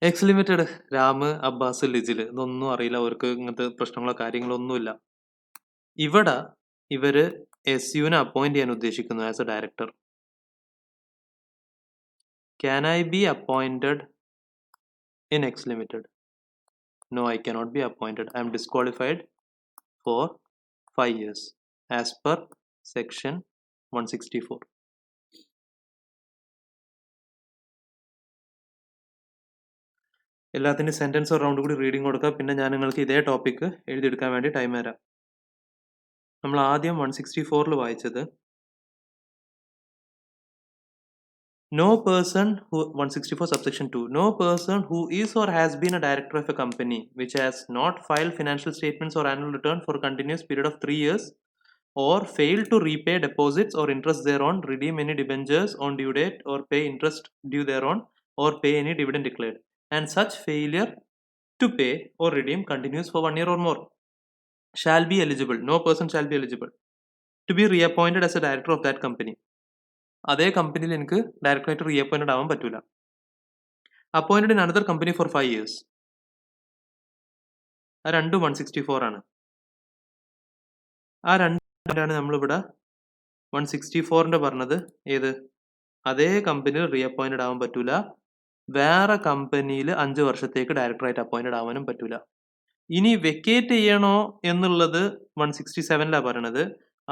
എക്സ് ലിമിറ്റഡ്, രാം, അബ്ബാസ്, ലിജിൽ, ഇതൊന്നും അറിയില്ല, അവർക്ക് ഇങ്ങനത്തെ പ്രശ്നങ്ങളോ കാര്യങ്ങളോ ഒന്നുമില്ല. ഇവിടെ ഇവര് SUവിനെ അപ്പോയിന്റ് ചെയ്യാൻ ഉദ്ദേശിക്കുന്നു as a director. Can I B appointed in X limited? No, I cannot be appointed. I am disqualified for 5 years as per section 164. എല്ലാത്തിനും സെന്റൻസ് ഒരു റൗണ്ട് കൂടി റീഡിങ് കൊടുക്കുക, പിന്നെ ഞാൻ നിങ്ങൾക്ക് ഇതേ ടോപ്പിക്ക് എഴുതിയെടുക്കാൻ വേണ്ടി ടൈം തരാം. നമ്മൾ ആദ്യം 164 വായിച്ചത്, no person who 164 subsection 2, no person who is or has been a director of a company which has not filed financial statements or annual return for a continuous period of 3 years or failed to repay deposits or interest thereon, redeem any debentures on due date or pay interest due thereon, or pay any dividend declared, and such failure to pay or redeem continues for 1 year or more, shall be eligible, no person shall be eligible to be reappointed as a director of that company. അതേ കമ്പനിയിൽ എനിക്ക് ഡയറക്ടറായിട്ട് reappointed ആവാൻ പറ്റൂല. Appointed in another company for 5 years, ആ രണ്ടും 164 ആണ്. ആ രണ്ടാണ് നമ്മളിവിടെ 164 പറഞ്ഞത്. ഏത്? അതേ കമ്പനിയിൽ റീഅപ്പോയിന്റഡ് ആവാൻ പറ്റൂല, വേറെ കമ്പനിയിൽ 5 വർഷത്തേക്ക് ഡയറക്ടറായിട്ട് അപ്പോയിന്റഡ് ആവാനും പറ്റൂല. ഇനി വെക്കേറ്റ് ചെയ്യണോ എന്നുള്ളത് 167 പറയണത്.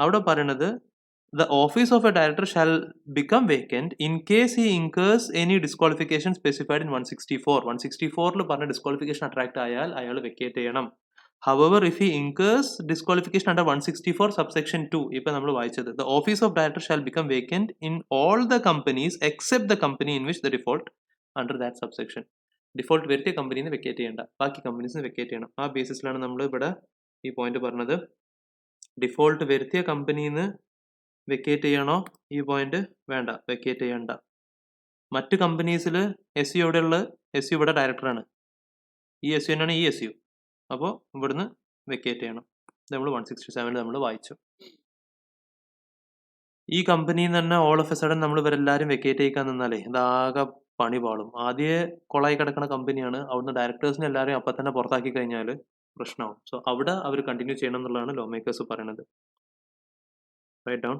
അവിടെ പറയണത്, the office of a director shall become vacant in case he incurs any disqualification specified in 164. 164 പറഞ്ഞ ഡിസ്ക്വാളിഫിക്കേഷൻ അട്രാക്ട് ആയാൽ അയാൾ വെക്കേറ്റ് ചെയ്യണം. However, if he incurs disqualification under 164 subsection 2, ഇപ്പൊ നമ്മൾ വായിച്ചത്, the office of director shall become vacant in all the companies except the company in which the default under that subsection. Default വരുത്തിയ കമ്പനിന്ന് vacate ചെയ്യണ്ട, ബാക്കി കമ്പനീസിന് vacate ചെയ്യണം. ആ ബേസിസിലാണ് നമ്മൾ ഇവിടെ ഈ പോയിന്റ് പറഞ്ഞത്. ഡിഫോൾട്ട് വരുത്തിയ കമ്പനിന്ന് വെക്കേറ്റ് ചെയ്യണോ? ഈ പോയിന്റ് വേണ്ട, വെക്കേറ്റ് ചെയ്യണ്ട. മറ്റ് കമ്പനീസിൽ SU എവിടെയുള്ള? SU ഇവിടെ ഡയറക്ടറാണ്, ഈ SU തന്നെയാണ് ഈ SU. അപ്പോൾ ഇവിടുന്ന് വെക്കേറ്റ് ചെയ്യണം. നമ്മൾ 167 നമ്മൾ വായിച്ചു. ഈ കമ്പനിയിൽ നിന്ന് തന്നെ ഓൾ ഓഫ് എ സഡൻ നമ്മൾ ഇവരെല്ലാവരും വെക്കേറ്റ് ചെയ്യിക്കാൻ നിന്നാലേ ഇതാകെ പണി പാളും. ആദ്യമേ കൊളായി കിടക്കുന്ന കമ്പനിയാണ്, അവിടുന്ന് ഡയറക്ടേഴ്സിനെ എല്ലാവരും അപ്പം തന്നെ പുറത്താക്കി കഴിഞ്ഞാൽ പ്രശ്നമാവും. സോ അവിടെ അവർ കണ്ടിന്യൂ ചെയ്യണം എന്നുള്ളതാണ് ലോ മേക്കേഴ്സ് പറയുന്നത്. Right down.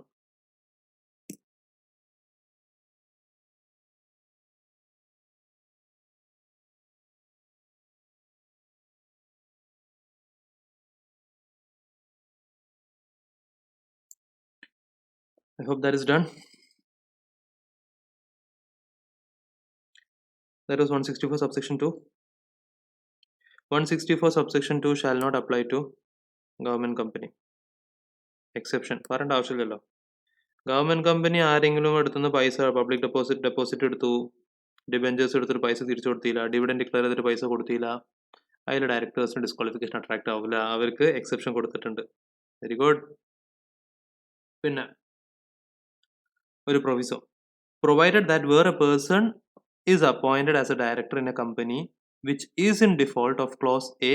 I hope that is done. That was 164 subsection 2. 164 subsection 2 shall not apply to government company. Exception. പറയേണ്ട ആവശ്യമില്ലല്ലോ. ഗവൺമെന്റ് കമ്പനി ആരെങ്കിലും എടുത്തുനിന്ന് പൈസ പബ്ലിക് ഡെപ്പോസിറ്റ് എടുത്തു, ഡിബെഞ്ചേഴ്സ് എടുത്തിട്ട് പൈസ തിരിച്ചു കൊടുത്തില്ല, ഡിവിഡൻഡ് ഡിക്ലെയർ ചെയ്തിട്ട് പൈസ കൊടുത്തില്ല, അതിൽ ഡയറക്ടേഴ്സിന് ഡിസ്ക്വാളിഫിക്കേഷൻ അട്രാക്ട് ആവില്ല. അവർക്ക് എക്സെപ്ഷൻ കൊടുത്തിട്ടുണ്ട്. Very good. പിന്നെ ഒരു proviso. Provided that where a person is appointed as a director in a company which is in default of clause A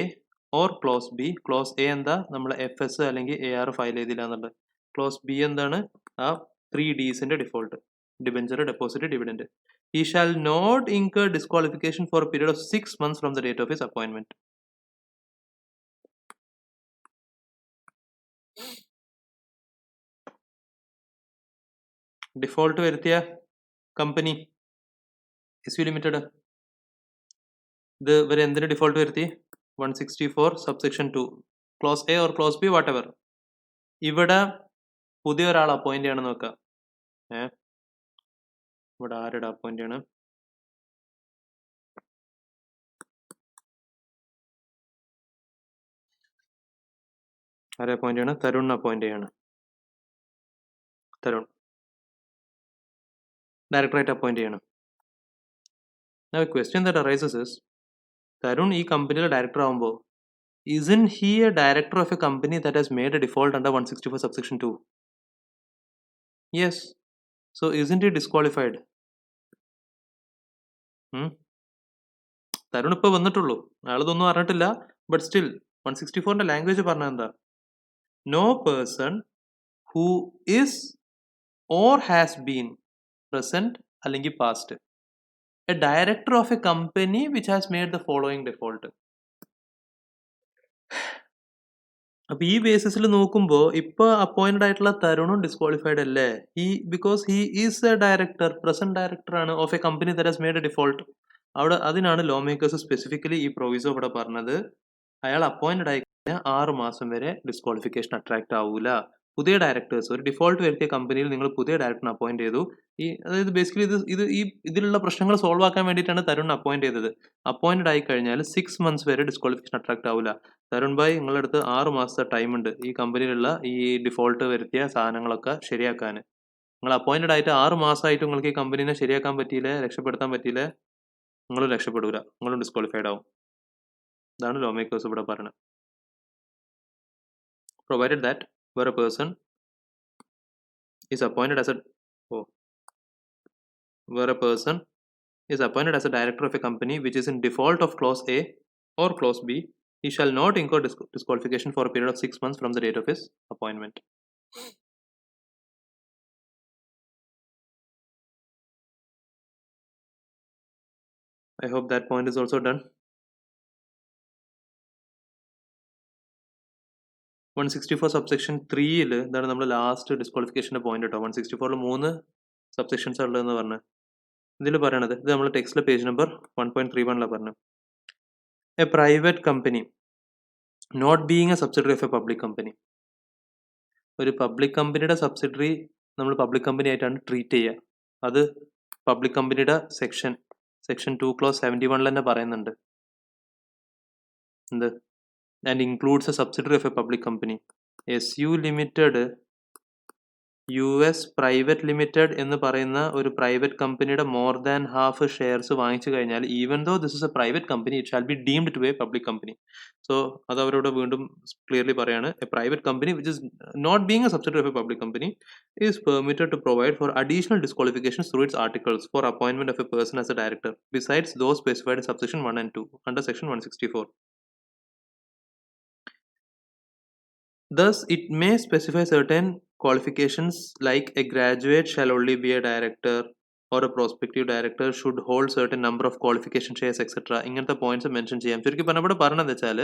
or clause B. Clause A എന്താ, നമ്മൾ FS അല്ലെങ്കിൽ AR file ചെയ്തില്ല എന്നുള്ളത്. Close B എന്താണ്, ആ 3Ds default, debenture, deposit, dividend. He shall not incur disqualification for a period of 6 months from the date of his appointment. Default വരുത്തിയ company SU limited, ഇത് ഇവർ എന്തിന് ഡിഫോൾട്ട് വരുത്തി? 164 subsection 2 close A or clause B what ever. ഇവിടെ പുതിയ ഒരാൾ appoint ചെയ്യണമെന്ന് നോക്കാം. ഇവിടെ ആരുടെ അപ്പോയിന്റ് ചെയ്യണം? ആരെ അപ്പോയിന്റ് ചെയ്യണം? തരുൺ അപ്പോയിന്റ് ചെയ്യണം. തരുൺ ഡയറക്ടറായിട്ട് അപ്പോയിന്റ് ചെയ്യണം. Now a question that arises is, Tarun ഈ കമ്പനിയുടെ ഡയറക്ടർ ആകുമ്പോൾ isn't he a director of a company that has made a default under 164 subsection 2? Yes. So isn't he disqualified? Tarun ഇപ്പൊ വന്നിട്ടുള്ളൂ, അയാളതൊന്നും അറിഞ്ഞിട്ടില്ല. ബട്ട് സ്റ്റിൽ 164ന്റെ ലാംഗ്വേജ് പറഞ്ഞ എന്താ? No person who is or has been present അല്ലെങ്കിൽ past a director of a company which has made the following default. അപ്പൊ ഈ ബേസിസിൽ നോക്കുമ്പോൾ ഇപ്പൊ അപ്പോയിന്റഡ് ആയിട്ടുള്ള തരുണും ഡിസ്ക്വാളിഫൈഡ് അല്ലേ? Because he is a director, present director ആണ് of a company that has made a default. അവിടെ അതിനാണ് ലോ മേക്കേഴ്സ് സ്പെസിഫിക്കലി ഈ പ്രൊവിസോ ഇവിടെ പറഞ്ഞത്. അയാൾ അപ്പോയിന്റഡ് ആയി കഴിഞ്ഞാൽ 6 മാസം വരെ ഡിസ്ക്വാളിഫിക്കേഷൻ അട്രാക്ട് ആവൂല. പുതിയ ഡയറക്ടേഴ്സ്, ഒരു ഡിഫോൾട്ട് വരുത്തിയ കമ്പനിയിൽ നിങ്ങൾ പുതിയ ഡയറക്ടറിനെ അപ്പോയിന്റ് ചെയ്തു. അതായത് ബേസിക്കലി ഇതിലുള്ള പ്രശ്നങ്ങൾ സോൾവ് ആക്കാൻ വേണ്ടിയിട്ടാണ് തരുൺ അപ്പോയിന്റ് ചെയ്തത്. അപ്പോയിന്റഡ് ആയി കഴിഞ്ഞാൽ 6 months വരെ ഡിസ്ക്വാളിഫിക്കേഷൻ അട്രാക്ട് ആവില്ല. തരുൺ ഭായ്, നിങ്ങളുടെ അടുത്ത് 6 മാസത്തെ ടൈം ഉണ്ട് ഈ കമ്പനിയിലുള്ള ഈ ഡിഫോൾട്ട് വരുത്തിയ സാധനങ്ങളൊക്കെ ശരിയാക്കാൻ. നിങ്ങൾ അപ്പോയിന്റഡ് ആയിട്ട് 6 മാസമായിട്ട് നിങ്ങൾക്ക് ഈ കമ്പനീനെ ശരിയാക്കാൻ പറ്റിയില്ലേ, രക്ഷപ്പെടുത്താൻ പറ്റിയില്ലേ, നിങ്ങളും രക്ഷപ്പെടൂല, നിങ്ങളും ഡിസ്ക്വാളിഫൈഡ് ആവും. ഇതാണ് ലോ മേക്കേഴ്സ് ഇവിടെ പറയുന്നത്. Provided that where a person is appointed as a director of a company which is in default of clause A or clause B, he shall not incur disqualification for a period of 6 months from the date of his appointment. I hope that point is also done. 164 subsection 3-ൽ ഇതാണ് നമ്മുടെ last ഡിസ്ക്വാളിഫിക്കേഷൻ്റെ point കേട്ടോ. 164-ൽ 3 subsections ഉള്ളതെന്ന് പറഞ്ഞത്. ഇതിൽ പറയണത്, ഇത് നമ്മൾ ടെക്സ്റ്റിലെ page number 1.31 പറഞ്ഞത്, a private company not being a subsidiary of a public company. ഒരു പബ്ലിക് കമ്പനിയുടെ സബ്സിഡറി നമ്മൾ പബ്ലിക് കമ്പനി ആയിട്ടാണ് ട്രീറ്റ് ചെയ്യുക. അത് പബ്ലിക് കമ്പനിയുടെ സെക്ഷൻ 2 clause 71 തന്നെ പറയുന്നുണ്ട്. എന്ത്? and includes a subsidiary of a public company. SU Limited, US Private Limited എന്ന് പറയുന്ന ഒരു പ്രൈവറ്റ് കമ്പനിയുടെ മോർ ദാൻ ഹാഫ് ഷെയർസ് വാങ്ങിച്ചു കഴിഞ്ഞാൽ, even though this is a private company, it shall be deemed to be a public company. So അത് അവരോട് വീണ്ടും clearly പറയാണ്, a private company which is not being a subsidiary of a public company is permitted to provide for additional disqualifications through its articles for appointment of a person as a director besides those specified in subsection 1 and 2 under section 164. Thus, it may specify certain qualifications like a graduate shall only be a director or a prospective director should hold certain number of qualification shares etc. ഇങ്ങനത്തെ points mention ചെയ്യാം. ശരിക്കും പറഞ്ഞാൽ ഇവിടെ പറഞ്ഞത് വെച്ചാൽ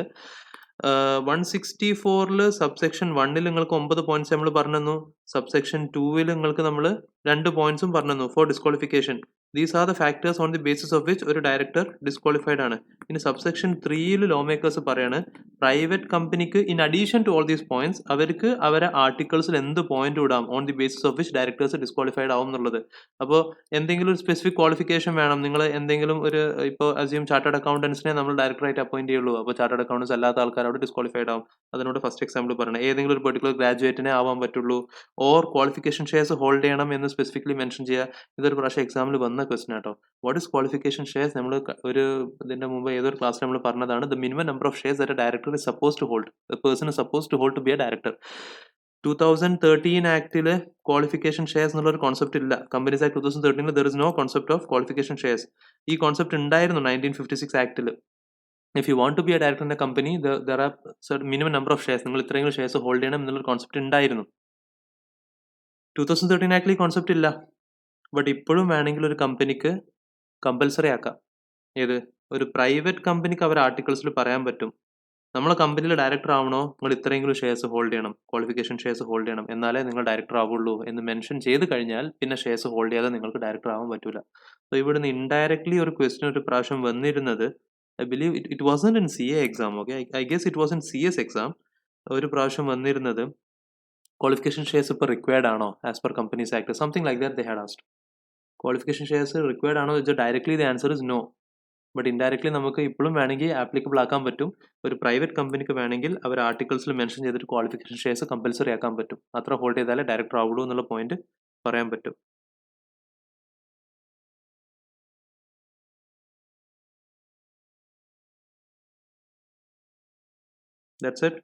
164-ൽ subsection 1-ൽ നിങ്ങൾക്ക് 9 points നമ്മൾ പറഞ്ഞു, സബ്സെക്ഷൻ 2-ൽ നിങ്ങൾക്ക് നമ്മൾ 2 പോയിന്റ്സും പറഞ്ഞു for disqualification. These are the factors on the basis of which ഒരു ഡയറക്ടർ ഡിസ്ക്വാളിഫൈഡ് ആണ്. ഇനി സബ്സെക്ഷൻ 3-ൽ ലോ മേക്കേഴ്സ് പറയാണ്, പ്രൈവറ്റ് കമ്പനിക്ക് in addition to all these points അവർക്ക് അവരെ ആർട്ടിക്കിൾസിൽ എന്ത് പോയിന്റ് ഇടാം on the basis of which directors disqualified ആവും എന്നുള്ളത്. അപ്പോൾ എന്തെങ്കിലും ഒരു സ്പെസിഫിക് ക്വാളിഫിക്കേഷൻ വേണം. നിങ്ങൾ എന്തെങ്കിലും ഒരു ഇപ്പോൾ അസ്യൂം ചാർട്ടേഡ് അക്കൗണ്ടൻസിനെ നമ്മൾ ഡയറക്ടറായിട്ട് അപ്പോയിന്റ് ചെയ്യുള്ളൂ. അപ്പോൾ ചാർട്ടേഡ് അക്കൗണ്ടൻസ് അല്ലാത്ത ആൾക്കാരോട് ഡിസ്ക്വാളിഫൈഡ് ആവും. അതിനോട് ഫസ്റ്റ് എക്സാമ്പിൾ പറയണം. ഏതെങ്കിലും ഒരു പെർട്ടിക്കുലർ ഗ്രാജുവേറ്റിനെ ആവാൻ പറ്റുള്ളൂ. ഓർ ക്വാളിഫിക്കേഷൻ ഷെയർസ് ഹോൾഡ് ചെയ്യണം എന്ന് സ്പെസിഫിക്കലി മെൻഷൻ ചെയ്യുക. ഇതൊരു പ്രാവശ്യം എക്സാമിൽ വന്ന ക്വസ്റ്റൻ ആട്ടോ. What is qualification shares? നമ്മൾ ഒരു ഇതിന്റെ മുമ്പ് ഏതൊരു ക്ലാസ്സിൽ നമ്മൾ പറഞ്ഞതാണ്. The minimum number of shares that A director is supposed to hold, a person is supposed to hold to be a director. 2013 ആക്ടില് ക്വാളിഫിക്കേഷൻ ഷെയർസ് എന്നുള്ളൊരു കോൺസെപ്റ്റ് ഇല്ല. Companies act 2013 there is no concept of qualification shares. ഈ concept ഉണ്ടായിരുന്നു 1956 ആക്ടില്. If you want to be a director in a company there are minimum number of shares, നിങ്ങൾ ഇത്രയെങ്കിലും shares hold ചെയ്യണം എന്നുള്ളൊരു concept ഉണ്ടായിരുന്നു. 2013 ആക്ടിൽ ഈ കോൺസെപ്റ്റ് ഇല്ല. ബട്ട് ഇപ്പോഴും വേണമെങ്കിൽ ഒരു കമ്പനിക്ക് കമ്പൽസറി ആക്കാം. ഏത്? ഒരു പ്രൈവറ്റ് കമ്പനിക്ക് അവർ ആർട്ടിക്കിൾസിൽ പറയാൻ പറ്റും, നമ്മളെ കമ്പനിയിൽ ഡയറക്ടർ ആവണോ നിങ്ങൾ ഇത്രയെങ്കിലും ഷെയർസ് ഹോൾഡ് ചെയ്യണം, ക്വാളിഫിക്കേഷൻ ഷെയർസ് ഹോൾഡ് ചെയ്യണം, എന്നാലേ നിങ്ങൾ ഡയറക്ടർ ആവുള്ളൂ എന്ന് മെൻഷൻ ചെയ്ത് കഴിഞ്ഞാൽ പിന്നെ ഷെയർസ് ഹോൾഡ് ചെയ്യാതെ നിങ്ങൾക്ക് ഡയറക്ടർ ആവാൻ പറ്റൂല. സോ ഇവിടുന്ന് ഇൻഡയറക്ട്ലി ഒരു ക്വസ്റ്റ്യൻ ഒരു പ്രാവശ്യം വന്നിരുന്നത്, I believe it wasn't in CA exam. Okay, I guess it was in CS exam. ഒരു പ്രാവശ്യം വന്നിരുന്നത് ക്വാളിഫിക്കേഷൻ ഷെയർസ് ഇപ്പോൾ റിക്വയർഡ് ആണോ as per companies act, something like that they had asked. Qualification shares required ആണോ വെച്ചാൽ directly the answer is no. But indirectly നമുക്ക് ഇപ്പോഴും വേണമെങ്കിൽ ആപ്ലിക്കബിൾ ആക്കാൻ പറ്റും. ഒരു പ്രൈവറ്റ് കമ്പനിക്ക് വേണമെങ്കിൽ അവർ ആർട്ടിക്കിൾസിൽ മെൻഷൻ ചെയ്തിട്ട് ക്വാളിഫിക്കേഷൻ ഷെയർസ് കമ്പൽസറി ആക്കാൻ പറ്റും. അത്ര ഹോൾഡ് ചെയ്താലേ ഡയറക്ടർ ആവുള്ളൂ എന്നുള്ള പോയിന്റ് പറയാൻ പറ്റും. That's it.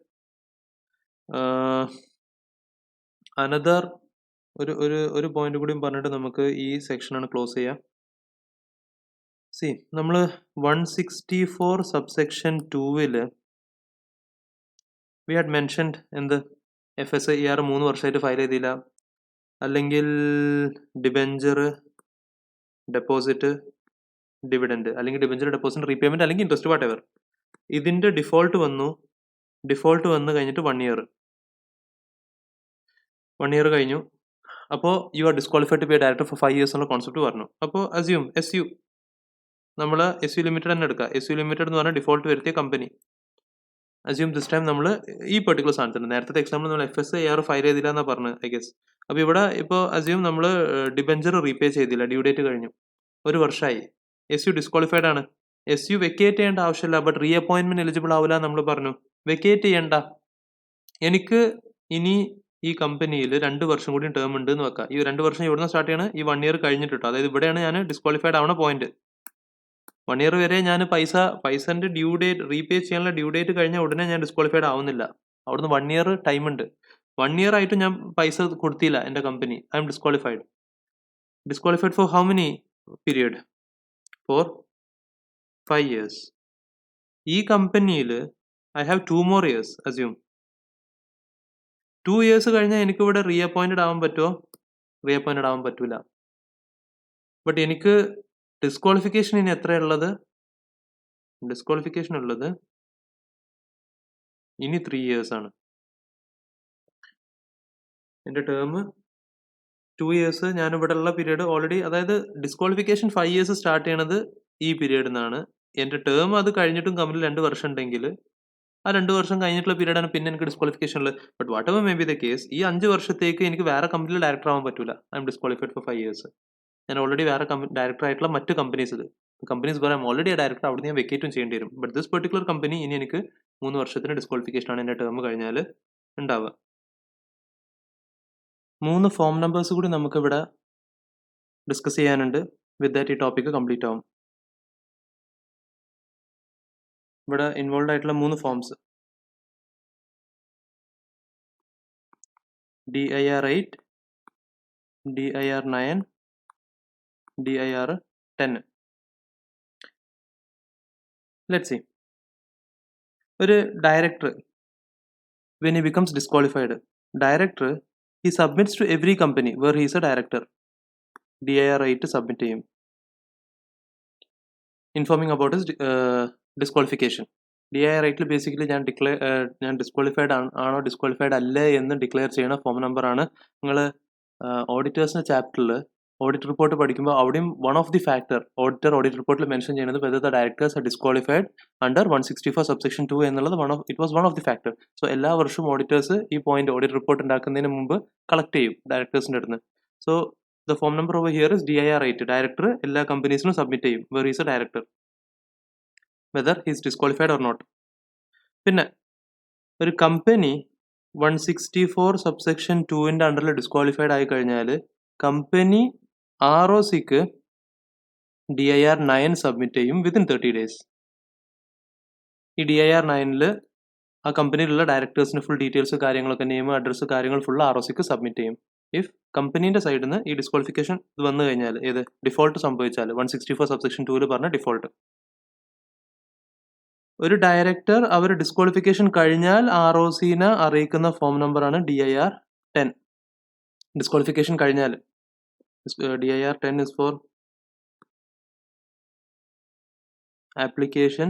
അനദർ ഒരു പോയിന്റ് കൂടി പറഞ്ഞിട്ട് നമുക്ക് ഈ സെക്ഷനാണ് ക്ലോസ് ചെയ്യാം. സി, നമ്മൾ 164 സബ്സെക്ഷൻ 2-ൽ വി ഹാഡ് മെൻഷൻഡ് എന്ത്, FSIR 3 വർഷമായിട്ട് ഫയൽ ചെയ്തില്ല, അല്ലെങ്കിൽ ഡിബെഞ്ചർ, ഡെപ്പോസിറ്റ്, ഡിവിഡൻഡ്, അല്ലെങ്കിൽ ഡിബെഞ്ചർ, ഡെപ്പോസിറ്റ്, റീപേയ്മെന്റ്, അല്ലെങ്കിൽ ഇൻട്രസ്റ്റ്, വാട്ട് എവർ. ഇതിന്റെ ഡിഫോൾട്ട് വന്നു കഴിഞ്ഞിട്ട് 1 ഇയർ കഴിഞ്ഞു. അപ്പോൾ you are disqualified to be a director for 5 years എന്നുള്ള കോൺസെപ്റ്റ് പറഞ്ഞു. അപ്പോൾ അസ്യൂം SU, നമ്മൾ SU ലിമിറ്റഡ് തന്നെ എടുക്കുക. SU ലിമിറ്റഡ് എന്ന് പറഞ്ഞാൽ ഡിഫോൾട്ട് വരുത്തിയ കമ്പനി. അസ്യൂം ദിസ് ടൈം നമ്മൾ ഈ പെർട്ടിക്കുലർ സാധനത്തിന്, നേരത്തെ എക്സാമ്പിൾ നമ്മൾ FSIR ഫയൽ ചെയ്തില്ല എന്നാണ് പറഞ്ഞത് ഐ ഗെസ്. അപ്പോൾ ഇവിടെ ഇപ്പോൾ അസ്യൂം നമ്മൾ ഡിബെഞ്ചർ റീപേ ചെയ്തില്ല, ഡ്യൂ ഡേറ്റ് കഴിഞ്ഞു, 1 വർഷമായി, SU ഡിസ്ക്വാളിഫൈഡ് ആണ്. SU വെക്കേറ്റ് ചെയ്യേണ്ട ആവശ്യമില്ല, ബട്ട് റീ അപ്പോയിന്റ്മെന്റ് എലിജിബിൾ ആവില്ല നമ്മൾ പറഞ്ഞു. വെക്കേറ്റ് ചെയ്യണ്ട, എനിക്ക് ഇനി ഈ കമ്പനിയിൽ 2 വർഷം കൂടി ടേം ഉണ്ട് എന്ന് വെക്കാം. ഈ 2 വർഷം ഇവിടുന്ന് സ്റ്റാർട്ട് ചെയ്യണം, ഈ 1 year കഴിഞ്ഞിട്ടോ. അതായത് ഇവിടെയാണ് ഞാൻ ഡിസ്ക്വാളിഫൈഡ് ആവണ പോയിന്റ്. 1 year വരെ ഞാൻ പൈസന്റെ ഡ്യൂ ഡേറ്റ്, റീപേ ചെയ്യാനുള്ള ഡ്യൂ ഡേറ്റ് കഴിഞ്ഞാൽ ഉടനെ ഞാൻ ഡിസ്ക്വാളിഫൈഡ് ആവുന്നില്ല. അവിടുന്ന് 1 year ടൈം ഉണ്ട്. 1 year ആയിട്ട് ഞാൻ പൈസ കൊടുത്തില്ല എൻ്റെ company, I M disqualified. Disqualified for how many period? For 5 years. ഈ കമ്പനിയിൽ I have 2 more years. Assume 2 years കഴിഞ്ഞാൽ എനിക്ക് ഇവിടെ റീ അപ്പോയിന്റഡ് ആവാൻ പറ്റുമോ? റീ അപ്പോയിന്റഡ് ആവാൻ പറ്റൂല. ബട്ട് എനിക്ക് ഡിസ്ക്വാളിഫിക്കേഷൻ ഇനി എത്രയുള്ളത്? ഡിസ്ക്വാളിഫിക്കേഷൻ ഉള്ളത് ഇനി 3 years ആണ്. എൻ്റെ ടേം 2 years, ഞാൻ ഇവിടെ ഉള്ള പീരീഡ് ഓൾറെഡി, അതായത് ഡിസ്ക്വാളിഫിക്കേഷൻ 5 years സ്റ്റാർട്ട് ചെയ്യണത് ഈ പീരീഡിൽ നിന്നാണ്. എൻ്റെ ടേം അത് കഴിഞ്ഞിട്ടും കമ്പനിയിൽ 2 വർഷം ഉണ്ടെങ്കിൽ ആ 2 വർഷം കഴിഞ്ഞിട്ടുള്ള പീരീഡാണ് പിന്നെ എനിക്ക് ഡിസ്ക്വാളിഫിക്കേഷൻ ഉള്ളത്. But whatever may be the case, ഈ 5 വർഷത്തേക്ക് എനിക്ക് വേറെ കമ്പനിയിൽ ഡയറക്ടർ ആവാൻ പറ്റൂല. I M disqualified for 5 years. ഞാൻ ഓൾറെഡി വേറെ ഡയറക്ടർ ആയിട്ടുള്ള മറ്റു കമ്പനീസ് പറയാം ഓൾറെഡി ആ ഡയറക്ടർ അവിടെ ഞാൻ വെക്കേറ്റും ചെയ്യേണ്ടി വരും. ബട്ട് ദിസ് പെർട്ടിക്കുലർ കമ്പനി ഇനി എനിക്ക് 3 വർഷത്തിന് ഡിസ്ക്വാളിഫിക്കേഷൻ ആണ് എൻ്റെ ടേം കഴിഞ്ഞാൽ ഉണ്ടാവുക. 3 ഫോം നമ്പേഴ്സ് കൂടി നമുക്ക് ഇവിടെ ഡിസ്കസ് ചെയ്യാനുണ്ട്. വിത്ത് ദാറ്റ് ഈ ടോപ്പിക് കംപ്ലീറ്റ് ആവും. ഇവിടെ ഇൻവോൾവ് ആയിട്ടുള്ള 3 forms: DIR 8, DIR 9, DIR 10. Let's see. ഒരു director, when he becomes disqualified, director, he submits to every company where he is a director. DIR 8 submit ചെയ്യും, informing about his disqualification. DIR 8 basically ഞാൻ disqualified ആണോ disqualified അല്ലേ എന്ന് declare ചെയ്യുന്ന form നമ്പറാണ്. നിങ്ങൾ ഓഡിറ്റേഴ്സിൻ്റെ ചാപ്റ്ററിൽ ഓഡിറ്റ് റിപ്പോർട്ട് പഠിക്കുമ്പോൾ അവിടെയും one of the factor audit റിപ്പോർട്ടിൽ മെൻഷൻ ചെയ്യുന്നത് whether the directors R disqualified under 164 subsection 2 എന്നുള്ളത് it was one of the factor. So എല്ലാ വർഷവും ഓഡിറ്റേഴ്സ് ഈ പോയിന്റ് ഓഡിറ്റ് റിപ്പോർട്ട് ഉണ്ടാക്കുന്നതിന് മുമ്പ് കളക്ട് ചെയ്യും ഡയറക്ടേഴ്സിന്റെ അടുത്ത്. So the form number over here is DIR 8. Director എല്ലാ കമ്പനീസിനും സബ്മിറ്റ് ചെയ്യും where is a director, whether he's disqualified or not. പിന്നെ ഒരു കമ്പനി 164 സബ്സെക്ഷൻ 2ന്റെ അണ്ടറിൽ ഡിസ്ക്വാളിഫൈഡ് ആയി കഴിഞ്ഞാൽ കമ്പനി ROCക്ക് DIR 9 സബ്മിറ്റ് ചെയ്യും വിത്തിൻ 30 days. ഈ DIR 9ൽ ആ കമ്പനിയിലുള്ള ഡയറക്ടേഴ്സിന് ഫുൾ ഡീറ്റെയിൽസ് കാര്യങ്ങളൊക്കെ നെയിം അഡ്രസ്സ് കാര്യങ്ങൾ ഫുൾ ROCക്ക് സബ്മിറ്റ് ചെയ്യും. ഇഫ് കമ്പനീൻ്റെ സൈഡിൽ നിന്ന് ഈ ഡിസ്ക്വാളിഫിക്കേഷൻ വന്നു കഴിഞ്ഞാൽ ഡിഫോൾട്ട് സംഭവിച്ചാൽ 164 സബ്സെക്ഷൻ 2ൽ പറഞ്ഞ ഡിഫോൾട്ട്, ഒരു ഡയറക്ടർ അവർ ഡിസ്ക്വാളിഫിക്കേഷൻ കഴിഞ്ഞാൽ ROCനെ അറിയിക്കുന്ന ഫോം നമ്പറാണ് DIR 10. ഡിസ്ക്വാളിഫിക്കേഷൻ കഴിഞ്ഞാൽ DIR 10 is for application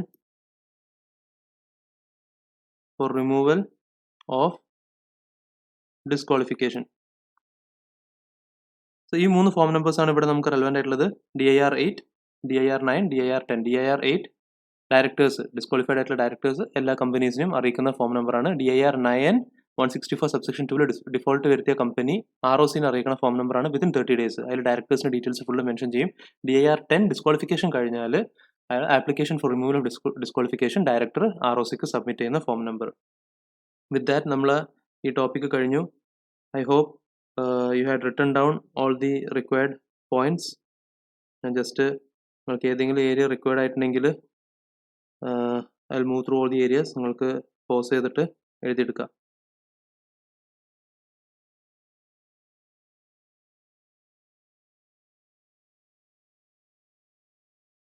for removal of disqualification. So ഈ 3 ഫോം നമ്പേഴ്സ് ആണ് ഇവിടെ നമുക്ക് റെലവെന്റ് ആയിട്ടുള്ളത്. DIR 8, DIR 9, DIR 10. DIR 8 directors, disqualified ആയിട്ടുള്ള ഡയറക്ടേഴ്സ് എല്ലാ കമ്പനീസിനും അറിയിക്കുന്ന ഫോം നമ്പറാണ്. DIR 9 164 സബ്സെക്ഷൻ 2ൽ ഡിഫോൾട്ട് വരുത്തിയ കമ്പനി ROCനെ അറിയിക്കുന്ന ഫോം നമ്പറാണ് വിത്തിൻ 30 days. അതിൽ ഡയറക്ടേഴ്സിന്റെ ഡീറ്റെയിൽസ് ഫുള്ള് മെൻഷൻ ചെയ്യും. DIR 10 ഡിസ്ക്വാളിഫിക്കേഷൻ കഴിഞ്ഞാൽ application for removal of disqualification director ROCക്ക് സബ്മിറ്റ് ചെയ്യുന്ന ഫോം നമ്പർ. വിത്ത് ദാറ്റ് നമ്മൾ ഈ ടോപ്പിക്ക് കഴിഞ്ഞു. I hope you had written down all the required points. ഞാൻ ജസ്റ്റ് നിങ്ങൾക്ക് ഏതെങ്കിലും ഏരിയ റിക്വയർഡ് ആയിട്ടുണ്ടെങ്കിൽ I'll move through all the areas. നിങ്ങൾക്ക് പോസ് ചെയ്തിട്ട് എഴുതിയെടുക്കാം.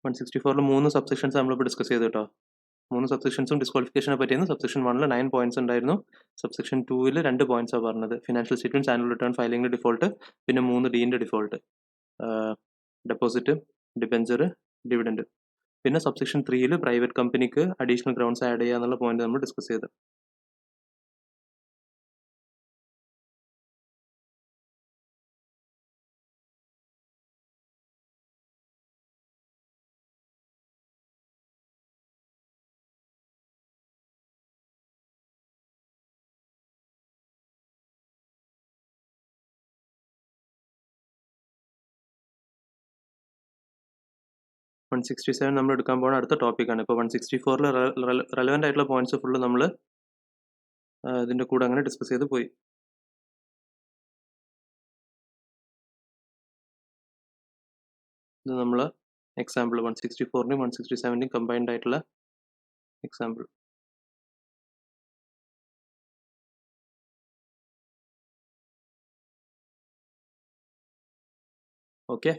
വൺ 164 3 സബ്സെക്ഷൻസ് നമ്മളിപ്പോൾ ഡിസ്കസ് ചെയ്തു കേട്ടോ. 3 സബ്സെക്ഷൻസും ഡിസ്ക്വാളിഫിക്കേഷനെ പറ്റിയാണ്. സബ്സെക്ഷൻ 1 9 പോയിന്റ്സ് ഉണ്ടായിരുന്നു. സബ്സെക്ഷൻ 2 2 പോയിന്റ്സാണ് പറഞ്ഞത്. ഫിനാൻഷ്യൽ സ്റ്റേറ്റ്മെന്റ്സ്, ആനുവൽ റിട്ടേൺ ഫയലിംഗിന്റെ ഡിഫോൾട്ട്, പിന്നെ 3 ഡീൻ്റെ ഡിഫോൾട്ട്, ഡെപ്പോസിറ്റ്, ഡിബെഞ്ചർ, ഡിവിഡൻഡ്. പിന്നെ സബ്സെക്ഷൻ 3 പ്രൈവറ്റ് കമ്പനിക്ക് അഡീഷണൽ ഗ്രൗണ്ട്സ് ആഡ് ചെയ്യുക എന്നുള്ള പോയിന്റ് നമ്മൾ ഡിസ്കസ് ചെയ്ത്. വൺ 167 നമ്മൾ എടുക്കാൻ പോകുന്ന അടുത്ത ടോപ്പിക്കാണ്. ഇപ്പോൾ 164 റെലവെന്റ് ആയിട്ടുള്ള പോയിന്റ്സ് ഫുള്ള് നമ്മൾ ഇതിന്റെ കൂടെ അങ്ങനെ ഡിസ്കസ് ചെയ്ത് പോയി. ഇത് നമ്മൾ എക്സാമ്പിൾ 164ന്റെയും 167ന്റെയും കമ്പൈൻഡ് ആയിട്ടുള്ള എക്സാമ്പിൾ. ഓക്കെ.